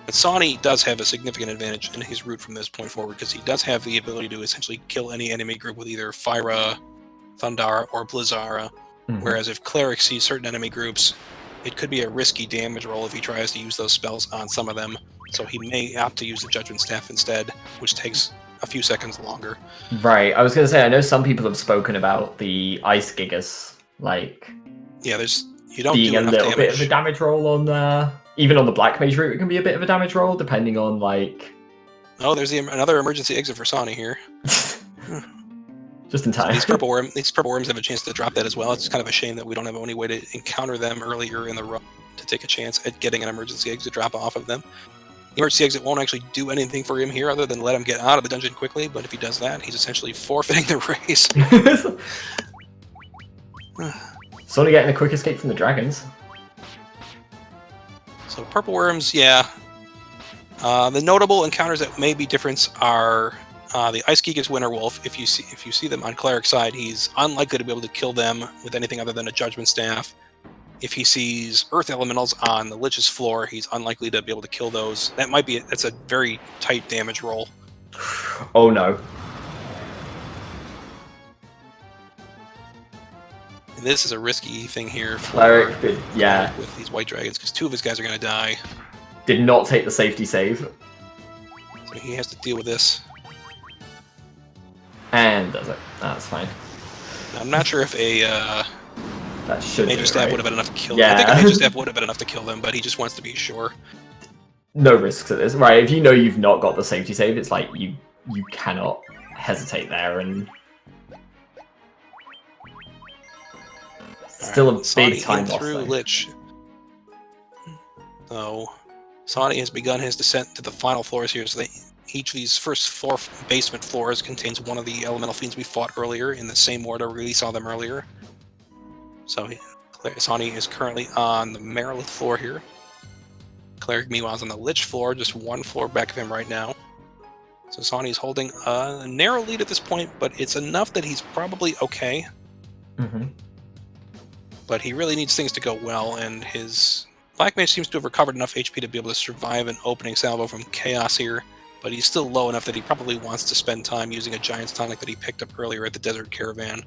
But Sawney does have a significant advantage in his route from this point forward, because he does have the ability to essentially kill any enemy group with either Fyra, Thundara, or Blizzara. Whereas if Cleric sees certain enemy groups, it could be a risky damage roll if he tries to use those spells on some of them. So he may opt to use the Judgment Staff instead, which takes a few seconds longer. Right, I was going to say, I know some people have spoken about the Ice Gigas, yeah, you don't being do a enough little damage. bit of a damage roll on even on the Black Mage route, it can be a bit of a damage roll, depending on, Oh, there's another emergency exit for Sawney here. Just in time. So these purple worms have a chance to drop that as well. It's kind of a shame that we don't have any way to encounter them earlier in the run to take a chance at getting an emergency exit drop off of them. The emergency exit won't actually do anything for him here other than let him get out of the dungeon quickly, but if he does that, he's essentially forfeiting the race. Sort of getting a quick escape from the dragons. So purple worms, yeah. The notable encounters that may be different are the Ice Gigas Winterwolf. If you see them on Cleric's side, he's unlikely to be able to kill them with anything other than a Judgment Staff. If he sees Earth Elementals on the Lich's floor, he's unlikely to be able to kill those. That's a very tight damage roll. Oh no. And this is a risky thing here for Cleric, yeah. with these white dragons, because 2 of his guys are going to die. did not take the safety save. So he has to deal with this. And does it. That's fine. I'm not sure if a That should Major do it, Stab right? would have been enough to kill them. I think a Major Stab would have been enough to kill them, but he just wants to be sure. No risks at this. Right, if you know you've not got the safety save, it's like you cannot hesitate there, and still a big time loss through though. Lich. So Sawney has begun his descent to the final floors here. So each of these first 4 basement floors contains one of the elemental fiends we fought earlier in the same order we saw them earlier. So Sawney is currently on the Merilith floor here. Cleric, meanwhile, is on the Lich floor, just 1 floor back of him right now. So Sawney's holding a narrow lead at this point, but it's enough that he's probably okay. Mm-hmm. But he really needs things to go well, and his Black Mage seems to have recovered enough HP to be able to survive an opening salvo from Chaos here, but he's still low enough that he probably wants to spend time using a Giant's Tonic that he picked up earlier at the Desert Caravan.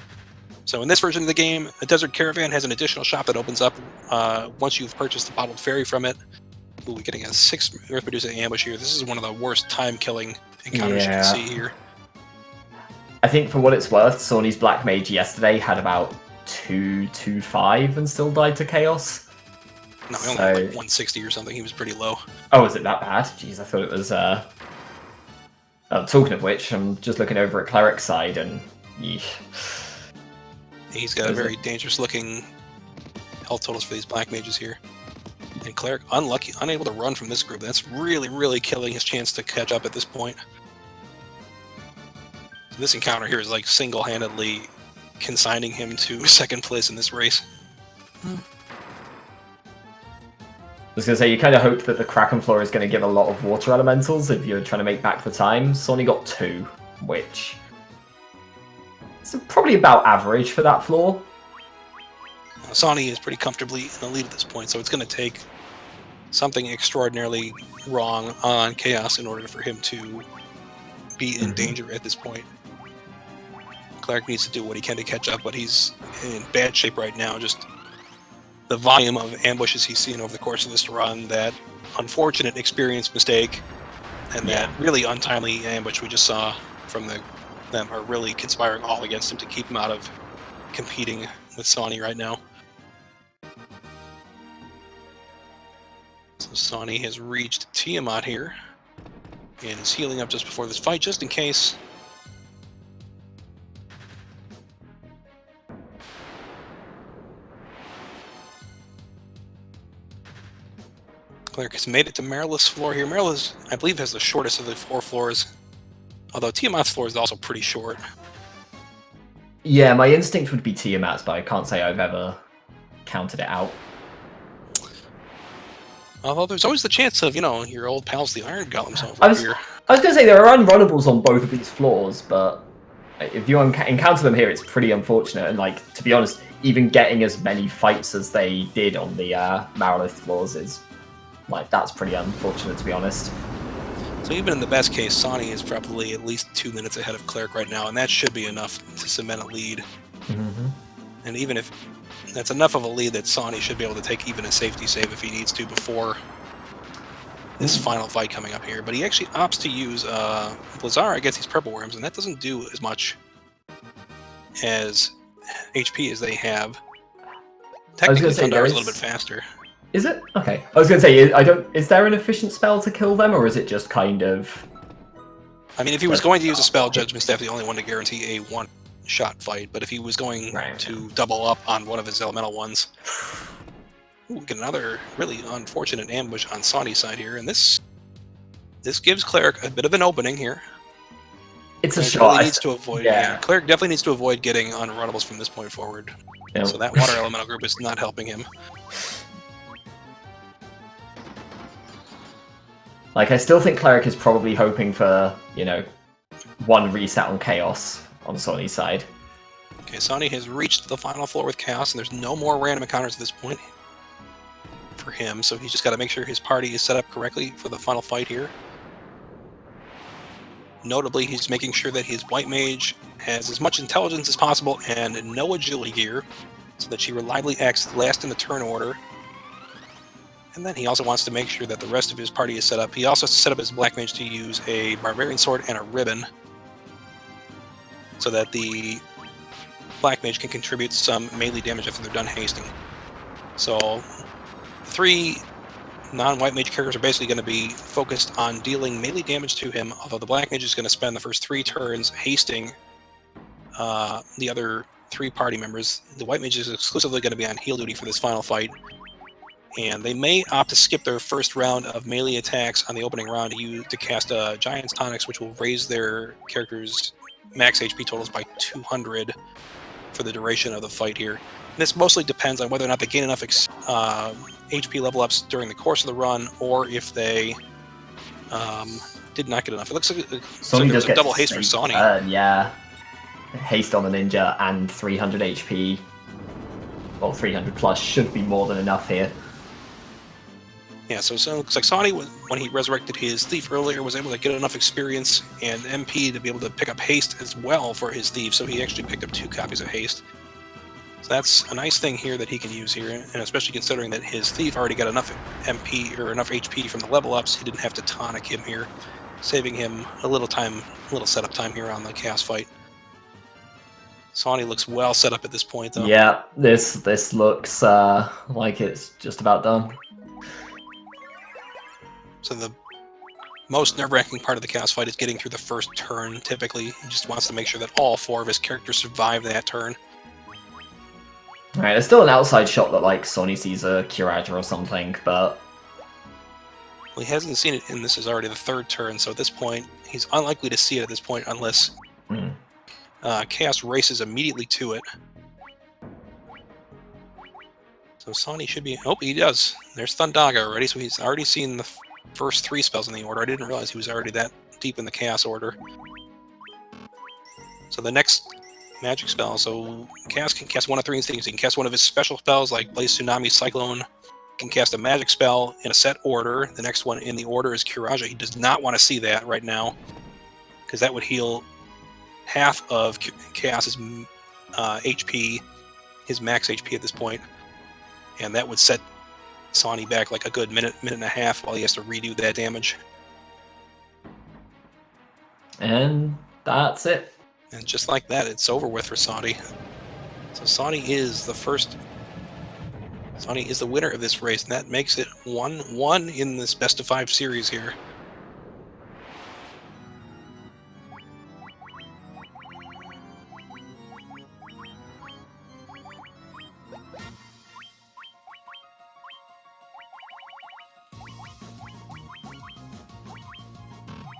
So in this version of the game, the Desert Caravan has an additional shop that opens up once you've purchased the Bottled Fairy from it. Ooh, we're getting a 6 Earth-producing ambush here. This is one of the worst time-killing encounters you can see here. I think for what it's worth, Sawney's Black Mage yesterday had about 225 and still died to Chaos. No, he only had like 160 or something. He was pretty low. Oh, is it that bad? Jeez, I thought it was... talking of which, I'm just looking over at Cleric's side, and... Yeesh. He's got a very dangerous-looking health totals for these Black Mages here. And Cleric, unable to run from this group. That's really, really killing his chance to catch up at this point. So this encounter here is like single-handedly consigning him to 2nd place in this race. I was going to say, you kind of hope that the Kraken floor is going to give a lot of water elementals if you're trying to make back the time. Sawney got 2, which is probably about average for that floor. Sawney is pretty comfortably in the lead at this point, so it's going to take something extraordinarily wrong on Chaos in order for him to be in danger at this point. Cleric needs to do what he can to catch up, but he's in bad shape right now. Just the volume of ambushes he's seen over the course of this run, that unfortunate experience mistake, and that really untimely ambush we just saw from them are really conspiring all against him to keep him out of competing with Sawney right now. So Sawney has reached Tiamat here, and is healing up just before this fight, just in case. Cleric has made it to Merilith's floor here. Merilith, I believe, has the shortest of the 4 floors, although Tiamat's floor is also pretty short. Yeah, my instinct would be Tiamat's, but I can't say I've ever counted it out. Although there's always the chance of, your old pals, the Iron Golems, here. I was going to say, there are unrunnables on both of these floors, but if you encounter them here, it's pretty unfortunate. And, to be honest, even getting as many fights as they did on the Merilith floors is, that's pretty unfortunate, to be honest. So even in the best case, Sawney is probably at least 2 minutes ahead of Cleric right now, and that should be enough to cement a lead. Mm-hmm. And even if that's enough of a lead, that Sawney should be able to take even a safety save if he needs to before this final fight coming up here. But he actually opts to use Blizzara against these purple worms, and that doesn't do as much as HP as they have. Technically, Thunder is a little bit faster. Is it? Okay. I was going to say, is there an efficient spell to kill them, or is it just kind of... I mean, if he was going to use a spell, Judgment Staff is the only one to guarantee a one-shot fight, but if he was going to double up on one of his elemental ones... Ooh, we get another really unfortunate ambush on Sawney's side here, and this gives Cleric a bit of an opening here. It's a shot. Really needs to avoid, Cleric definitely needs to avoid getting unrunnables from this point forward. Yep. So that water elemental group is not helping him. I still think Cleric is probably hoping for, one reset on Chaos on Sawney's side. Okay, Sawney has reached the final floor with Chaos, and there's no more random encounters at this point for him, so he's just got to make sure his party is set up correctly for the final fight here. Notably, he's making sure that his White Mage has as much intelligence as possible and no agility gear, so that she reliably acts last in the turn order. And then he also wants to make sure that the rest of his party is set up. He also has to set up his Black Mage to use a Barbarian Sword and a Ribbon, so that the Black Mage can contribute some melee damage after they're done hasting. So, 3 non-White Mage characters are basically going to be focused on dealing melee damage to him, although the Black Mage is going to spend the first 3 turns hasting the other 3 party members. The White Mage is exclusively going to be on heal duty for this final fight, and they may opt to skip their first round of melee attacks on the opening round to cast Giant's Tonics, which will raise their characters' max HP totals by 200 for the duration of the fight here. And this mostly depends on whether or not they gain enough HP level ups during the course of the run, or if they did not get enough. It looks like, there was a double haste for Sawney. Yeah. Haste on the ninja and 300 HP. Well, 300 plus should be more than enough here. Yeah, so it looks like Sawney, when he resurrected his thief earlier, was able to get enough experience and MP to be able to pick up haste as well for his thief, so he actually picked up 2 copies of haste. So that's a nice thing here that he can use here, and especially considering that his thief already got enough MP or enough HP from the level ups, he didn't have to tonic him here, saving him a little setup time here on the cast fight. Sawney looks well set up at this point, though. Yeah, this looks like it's just about done. So the most nerve-wracking part of the cast fight is getting through the first turn, typically. He just wants to make sure that all 4 of his characters survive that turn. Alright, there's still an outside shot that, like, Sawney sees a Kiraja or something, but... Well, he hasn't seen it, and this is already the 3rd turn, so at this point, he's unlikely to see it at this point unless Chaos races immediately to it. So Sawney should be... Oh, he does. There's Thundaga already, so he's already seen the first 3 spells in the order. I didn't realize he was already that deep in the Chaos order. So the next magic spell, so Chaos can cast 1 of 3 things. He can cast one of his special spells, like Blaze Tsunami, Cyclone. He can cast a magic spell in a set order. The next one in the order is Kiraja. He does not want to see that right now, because that would heal half of Chaos's HP, his max HP at this point, and that would set Sawney back like a good minute and a half while he has to redo that damage. And that's it. And just like that, it's over with for Sawney. So Sawney is the winner of this race, and that makes it 1-1 in this best of 5 series here.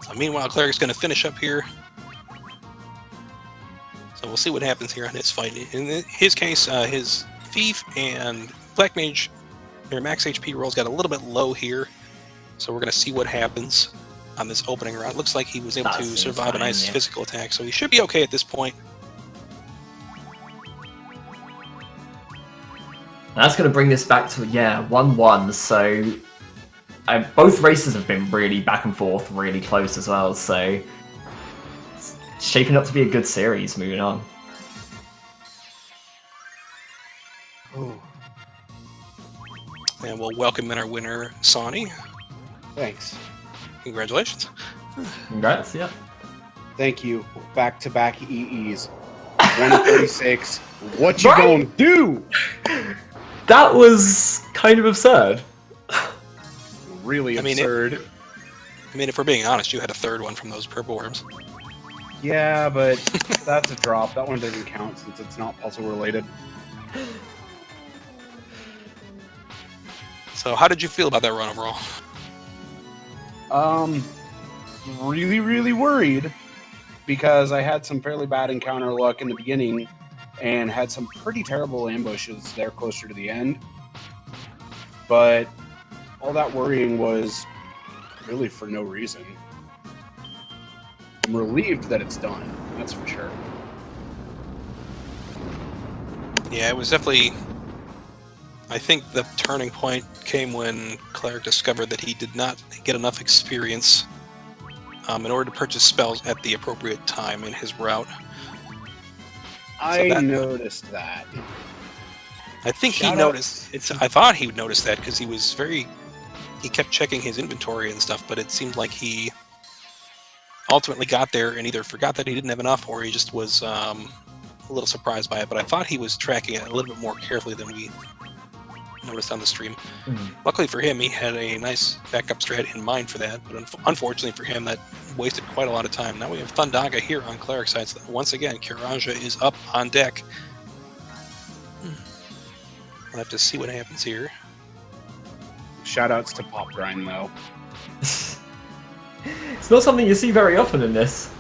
So meanwhile, Cleric's going to finish up here. So we'll see what happens here on his fight. In his case, his Thief and Black Mage, their max HP rolls got a little bit low here. So we're going to see what happens on this opening round. Looks like he was able to survive a nice physical attack, so he should be okay at this point. That's going to bring this back to, 1-1. So both races have been really back and forth, really close as well. So it's shaping up to be a good series moving on. Oh. And we'll welcome in our winner, Sawney. Thanks. Congratulations. Congrats, yeah. Thank you. Back-to-back EEs. 136. What you gonna do? That was kind of absurd. Really absurd. I mean, if we're being honest, you had a 3rd one from those purple worms. Yeah, but that's a drop. That one doesn't count since it's not puzzle related. So how did you feel about that run overall? Really, really worried because I had some fairly bad encounter luck in the beginning and had some pretty terrible ambushes there closer to the end. But all that worrying was really for no reason. I'm relieved that it's done, that's for sure. Yeah, it was definitely... I think the turning point came when Cleric discovered that he did not get enough experience in order to purchase spells at the appropriate time in his route. I noticed that. I think he noticed. I thought he would notice that because he was very he kept checking his inventory and stuff, but it seemed like he ultimately got there and either forgot that he didn't have enough, or he just was a little surprised by it. But I thought he was tracking it a little bit more carefully than we noticed on the stream. Luckily for him, he had a nice backup strat in mind for that, but unfortunately for him, that wasted quite a lot of time. Now we have Thundaga here on Cleric side, so once again, Kiraja is up on deck. We'll have to see what happens here. Shoutouts to Pop Grind, though. It's not something you see very often in this.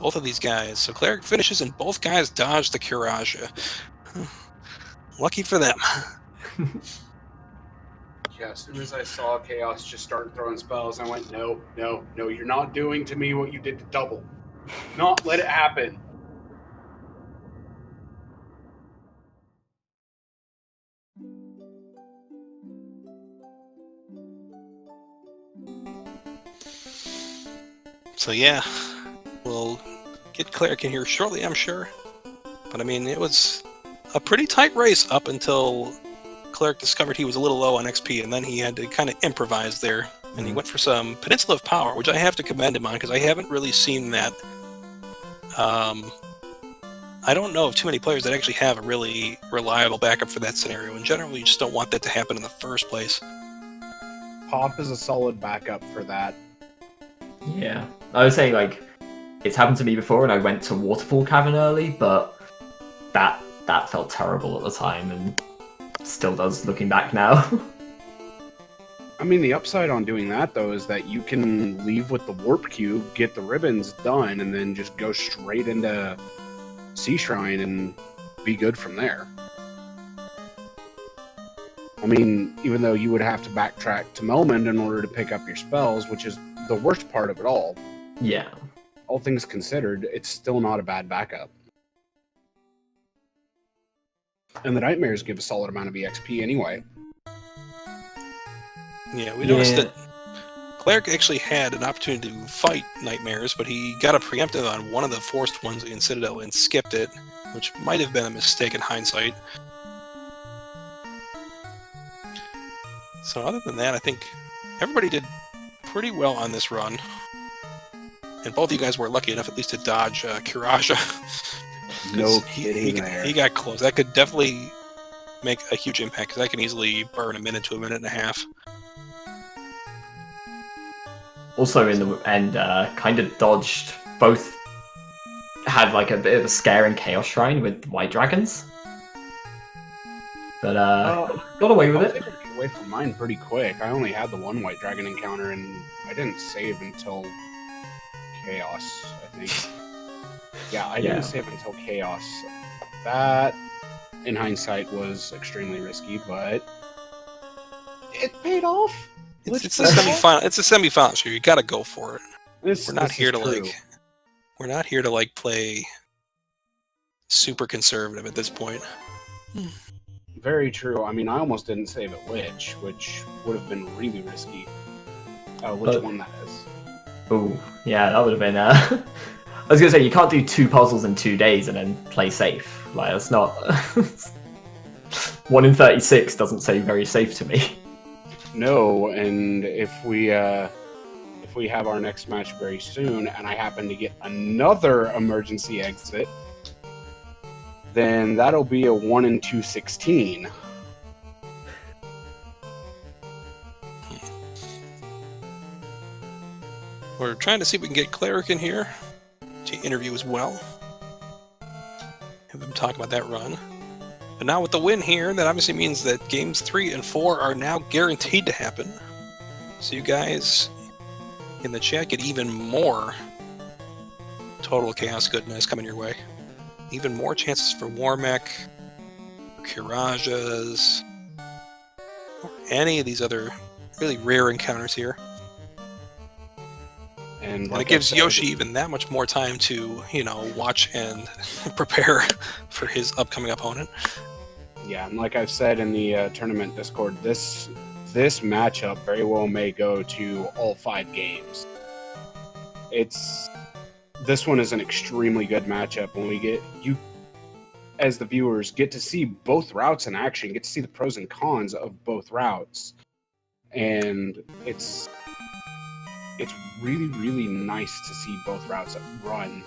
Both of these guys. So Cleric finishes, and both guys dodge the Kiraja. Lucky for them. Yeah, as soon as I saw Chaos just start throwing spells, I went, no, no, no, you're not doing to me what you did to Double. Not let it happen. So yeah, we'll get Cleric in here shortly, I'm sure. But I mean, it was a pretty tight race up until Cleric discovered he was a little low on XP, and then he had to kind of improvise there. And he went for some Peninsula of Power, which I have to commend him on, because I haven't really seen that. I don't know of too many players that actually have a really reliable backup for that scenario. In general, you just don't want that to happen in the first place. Pop is a solid backup for that. Yeah. I was saying, like, it's happened to me before, and I went to Waterfall Cavern early, but that felt terrible at the time, and still does looking back now. I mean, the upside on doing that, though, is that you can leave with the Warp Cube, get the ribbons done, and then just go straight into Sea Shrine and be good from there. I mean, even though you would have to backtrack to Melmond in order to pick up your spells, which is the worst part of it all. Yeah. All things considered, it's still not a bad backup. And the Nightmares give a solid amount of EXP anyway. Yeah, we noticed that Cleric actually had an opportunity to fight Nightmares, but he got a preemptive on one of the forced ones in Citadel and skipped it, which might have been a mistake in hindsight. So other than that, I think everybody did pretty well on this run. And both of you guys were lucky enough at least to dodge Kiraja. No kidding there. He got close. That could definitely make a huge impact, because that can easily burn a minute to a minute and a half. Also in the end, kind of dodged, both had like a bit of a scare in Chaos Shrine with White Dragons. But got away with it. I got away from mine pretty quick. I only had the one White Dragon encounter, and I didn't save until Chaos, I think. Yeah, I didn't save until Chaos. That, in hindsight, was extremely risky, but it paid off. It's a semifinal. It's a semifinal, so you got to go for it. We're not here to like play super conservative at this point. Very true. I mean, I almost didn't save at Witch, which would have been really risky. Which one that is? Oh, yeah, that would have been. I was gonna say you can't do 2 puzzles in 2 days and then play safe. Like that's not. 1 in 36 doesn't seem very safe to me. No, and if we have our next match very soon, and I happen to get another emergency exit, then that'll be a 1 in 216. We're trying to see if we can get Cleric in here to interview as well. Have him talk about that run. But now with the win here, that obviously means that games 3 and 4 are now guaranteed to happen. So you guys in the chat get even more total chaos goodness coming your way. Even more chances for Warmech, Kirajas, or any of these other really rare encounters here. And it gives Yoshi even that much more time to, watch and prepare for his upcoming opponent. Yeah, and like I've said in the tournament Discord, this matchup very well may go to all 5 games. This one is an extremely good matchup when you, as the viewers, get to see both routes in action, get to see the pros and cons of both routes. and it's really, really nice to see both routes run,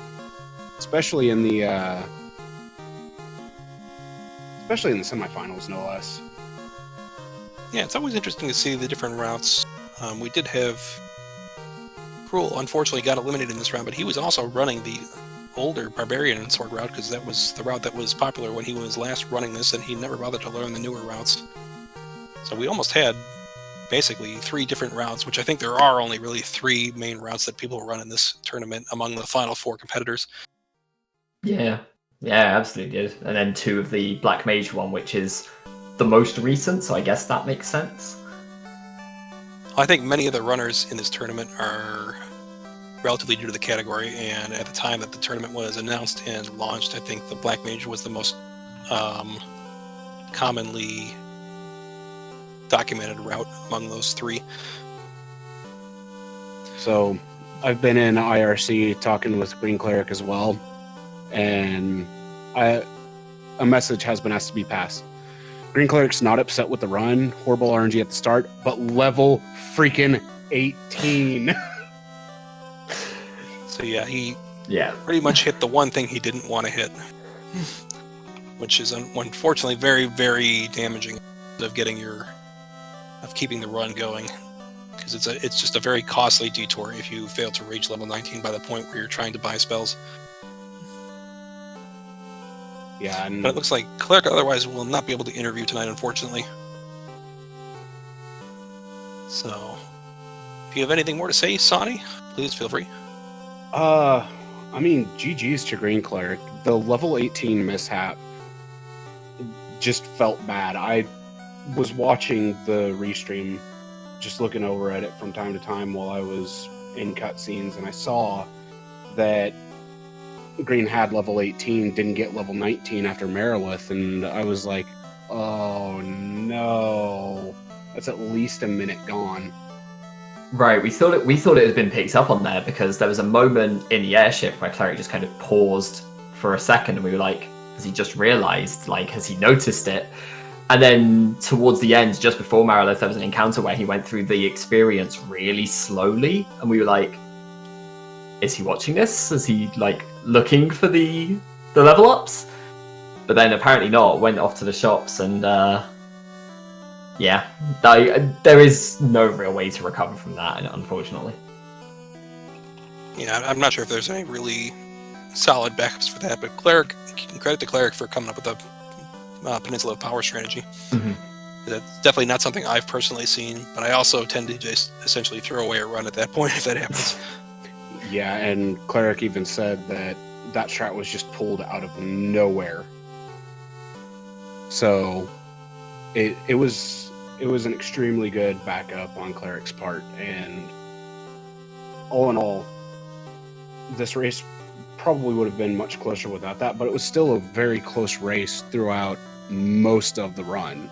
especially in the semifinals, no less. Yeah, it's always interesting to see the different routes. We did have Cruel, unfortunately, got eliminated in this round, but he was also running the older Barbarian Sword route because that was the route that was popular when he was last running this, and he never bothered to learn the newer routes. So we almost had basically 3 different routes, which I think there are only really 3 main routes that people run in this tournament among the final 4 competitors. Yeah, absolutely did. And then 2 of the Black Mage one, which is the most recent, so I guess that makes sense. I think many of the runners in this tournament are relatively new to the category, and at the time that the tournament was announced and launched, I think the Black Mage was the most commonly documented route among those 3. So I've been in IRC talking with GreenCleric as well, and a message has been asked to be passed. GreenCleric's not upset with the run, horrible RNG at the start, but level freaking 18. So yeah, he Yeah, pretty much hit the one thing he didn't want to hit, which is unfortunately very, very damaging of keeping the run going, because it's just a very costly detour if you fail to reach level 19 by the point where you're trying to buy spells. Yeah, But it looks like Cleric otherwise will not be able to interview tonight, unfortunately. So, if you have anything more to say, Sonny, please feel free. I mean, GG's to GreenCleric. The level 18 mishap just felt bad. I was watching the restream, just looking over at it from time to time while I was in cutscenes, and I saw that Green had level 18, didn't get level 19 after Marilith, and I was like, oh no, that's at least a minute gone. right. We thought it had been picked up on there because there was a moment in the airship where Cleric just kind of paused for a second, and we were like, has he just realized? Like, has he noticed it? And then towards the end, just before Marilith, there was an encounter where he went through the experience really slowly, and we were like, is he watching this? Is he like looking for the level ups? But then apparently not. Went off to the shops, and yeah, there is no real way to recover from that, unfortunately. Yeah, I'm not sure if there's any really solid backups for that, but Cleric, credit to Cleric for coming up with a Peninsula of Power strategy. Mm-hmm. That's definitely not something I've personally seen, but I also tend to just essentially throw away a run at that point if that happens. Yeah, and Cleric even said that strat was just pulled out of nowhere. So it was an extremely good backup on Cleric's part, and all in all, this race probably would have been much closer without that, but it was still a very close race throughout most of the run.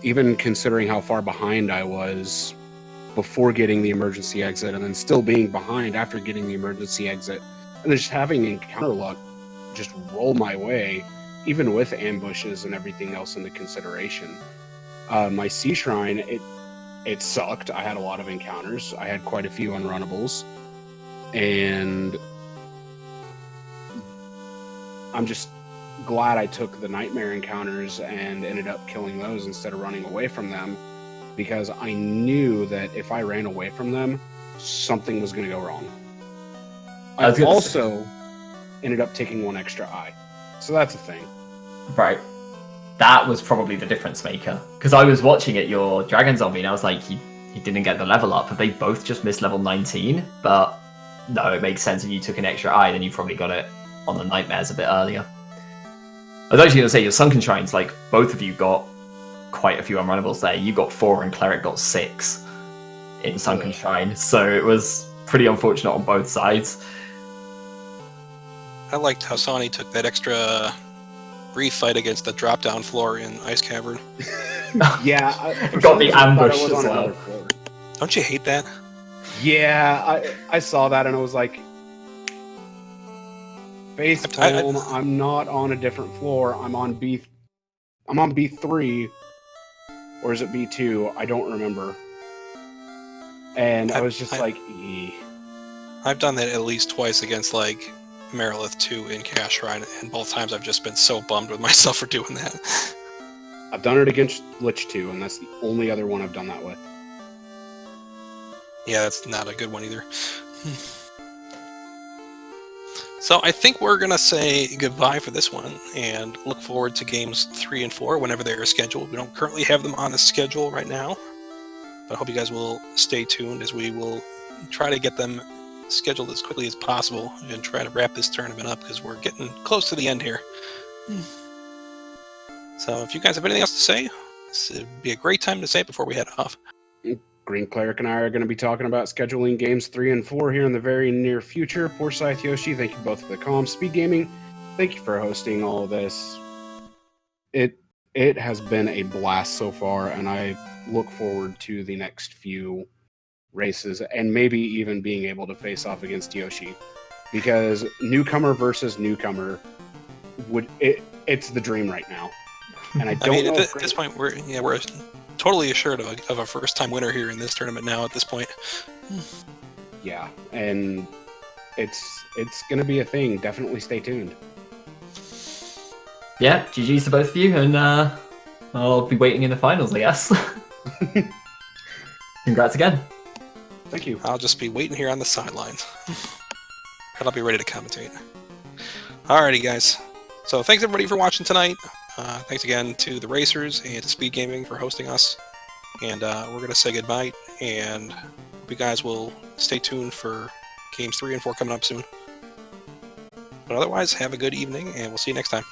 Even considering how far behind I was before getting the emergency exit, and then still being behind after getting the emergency exit, and then just having encounter luck just roll my way, even with ambushes and everything else into consideration. My Sea Shrine, it sucked. I had a lot of encounters. I had quite a few unrunnables, and I'm just glad I took the Nightmare encounters and ended up killing those instead of running away from them, because I knew that if I ran away from them, something was going to go wrong. I also ended up taking one extra eye. So that's a thing. Right. That was probably the difference maker. Because I was watching it, your Dragon Zombie, and I was like, he didn't get the level up. Have they both just missed level 19? But no, it makes sense if you took an extra eye, then you probably got it on the Nightmares a bit earlier. I was actually going to say, your Sunken Shrines, like, both of you got quite a few unrunnables there. You got 4 and Cleric got 6 in Sunken Shrine. So it was pretty unfortunate on both sides. I liked how Sonny took that extra brief fight against the drop-down floor in Ice Cavern. Yeah, I got the ambush as well. Don't you hate that? Yeah, I saw that and I was like, face palm, I'm not on a different floor. I'm on B3. or is it B2? I don't remember. And I was just like, I've done that at least twice against like Merilith 2 in Cash Shrine, and both times I've just been so bummed with myself for doing that. I've done it against Lich 2, and that's the only other one I've done that with. Yeah, that's not a good one either. So I think we're going to say goodbye for this one and look forward to games 3 and 4 whenever they are scheduled. We don't currently have them on the schedule right now, but I hope you guys will stay tuned as we will try to get them scheduled as quickly as possible and try to wrap this tournament up because we're getting close to the end here. So if you guys have anything else to say, this would be a great time to say it before we head off. GreenCleric and I are going to be talking about scheduling games 3 and 4 here in the very near future. Forsyth, Yoshi, thank you both for the comms. Speed Gaming, thank you for hosting all of this. It has been a blast so far, and I look forward to the next few races and maybe even being able to face off against Yoshi, because newcomer versus newcomer it's the dream right now. And I don't know at this point we're totally assured of a first-time winner here in this tournament now at this point. Yeah, and it's going to be a thing. Definitely stay tuned. Yeah, GG's to both of you, and I'll be waiting in the finals, I guess. Congrats again. Thank you. I'll just be waiting here on the sidelines. And I'll be ready to commentate. Alrighty, guys. So thanks everybody for watching tonight. Thanks again to the Racers and to Speed Gaming for hosting us. And we're going to say goodbye, and hope you guys will stay tuned for games 3 and 4 coming up soon. But otherwise, have a good evening, and we'll see you next time.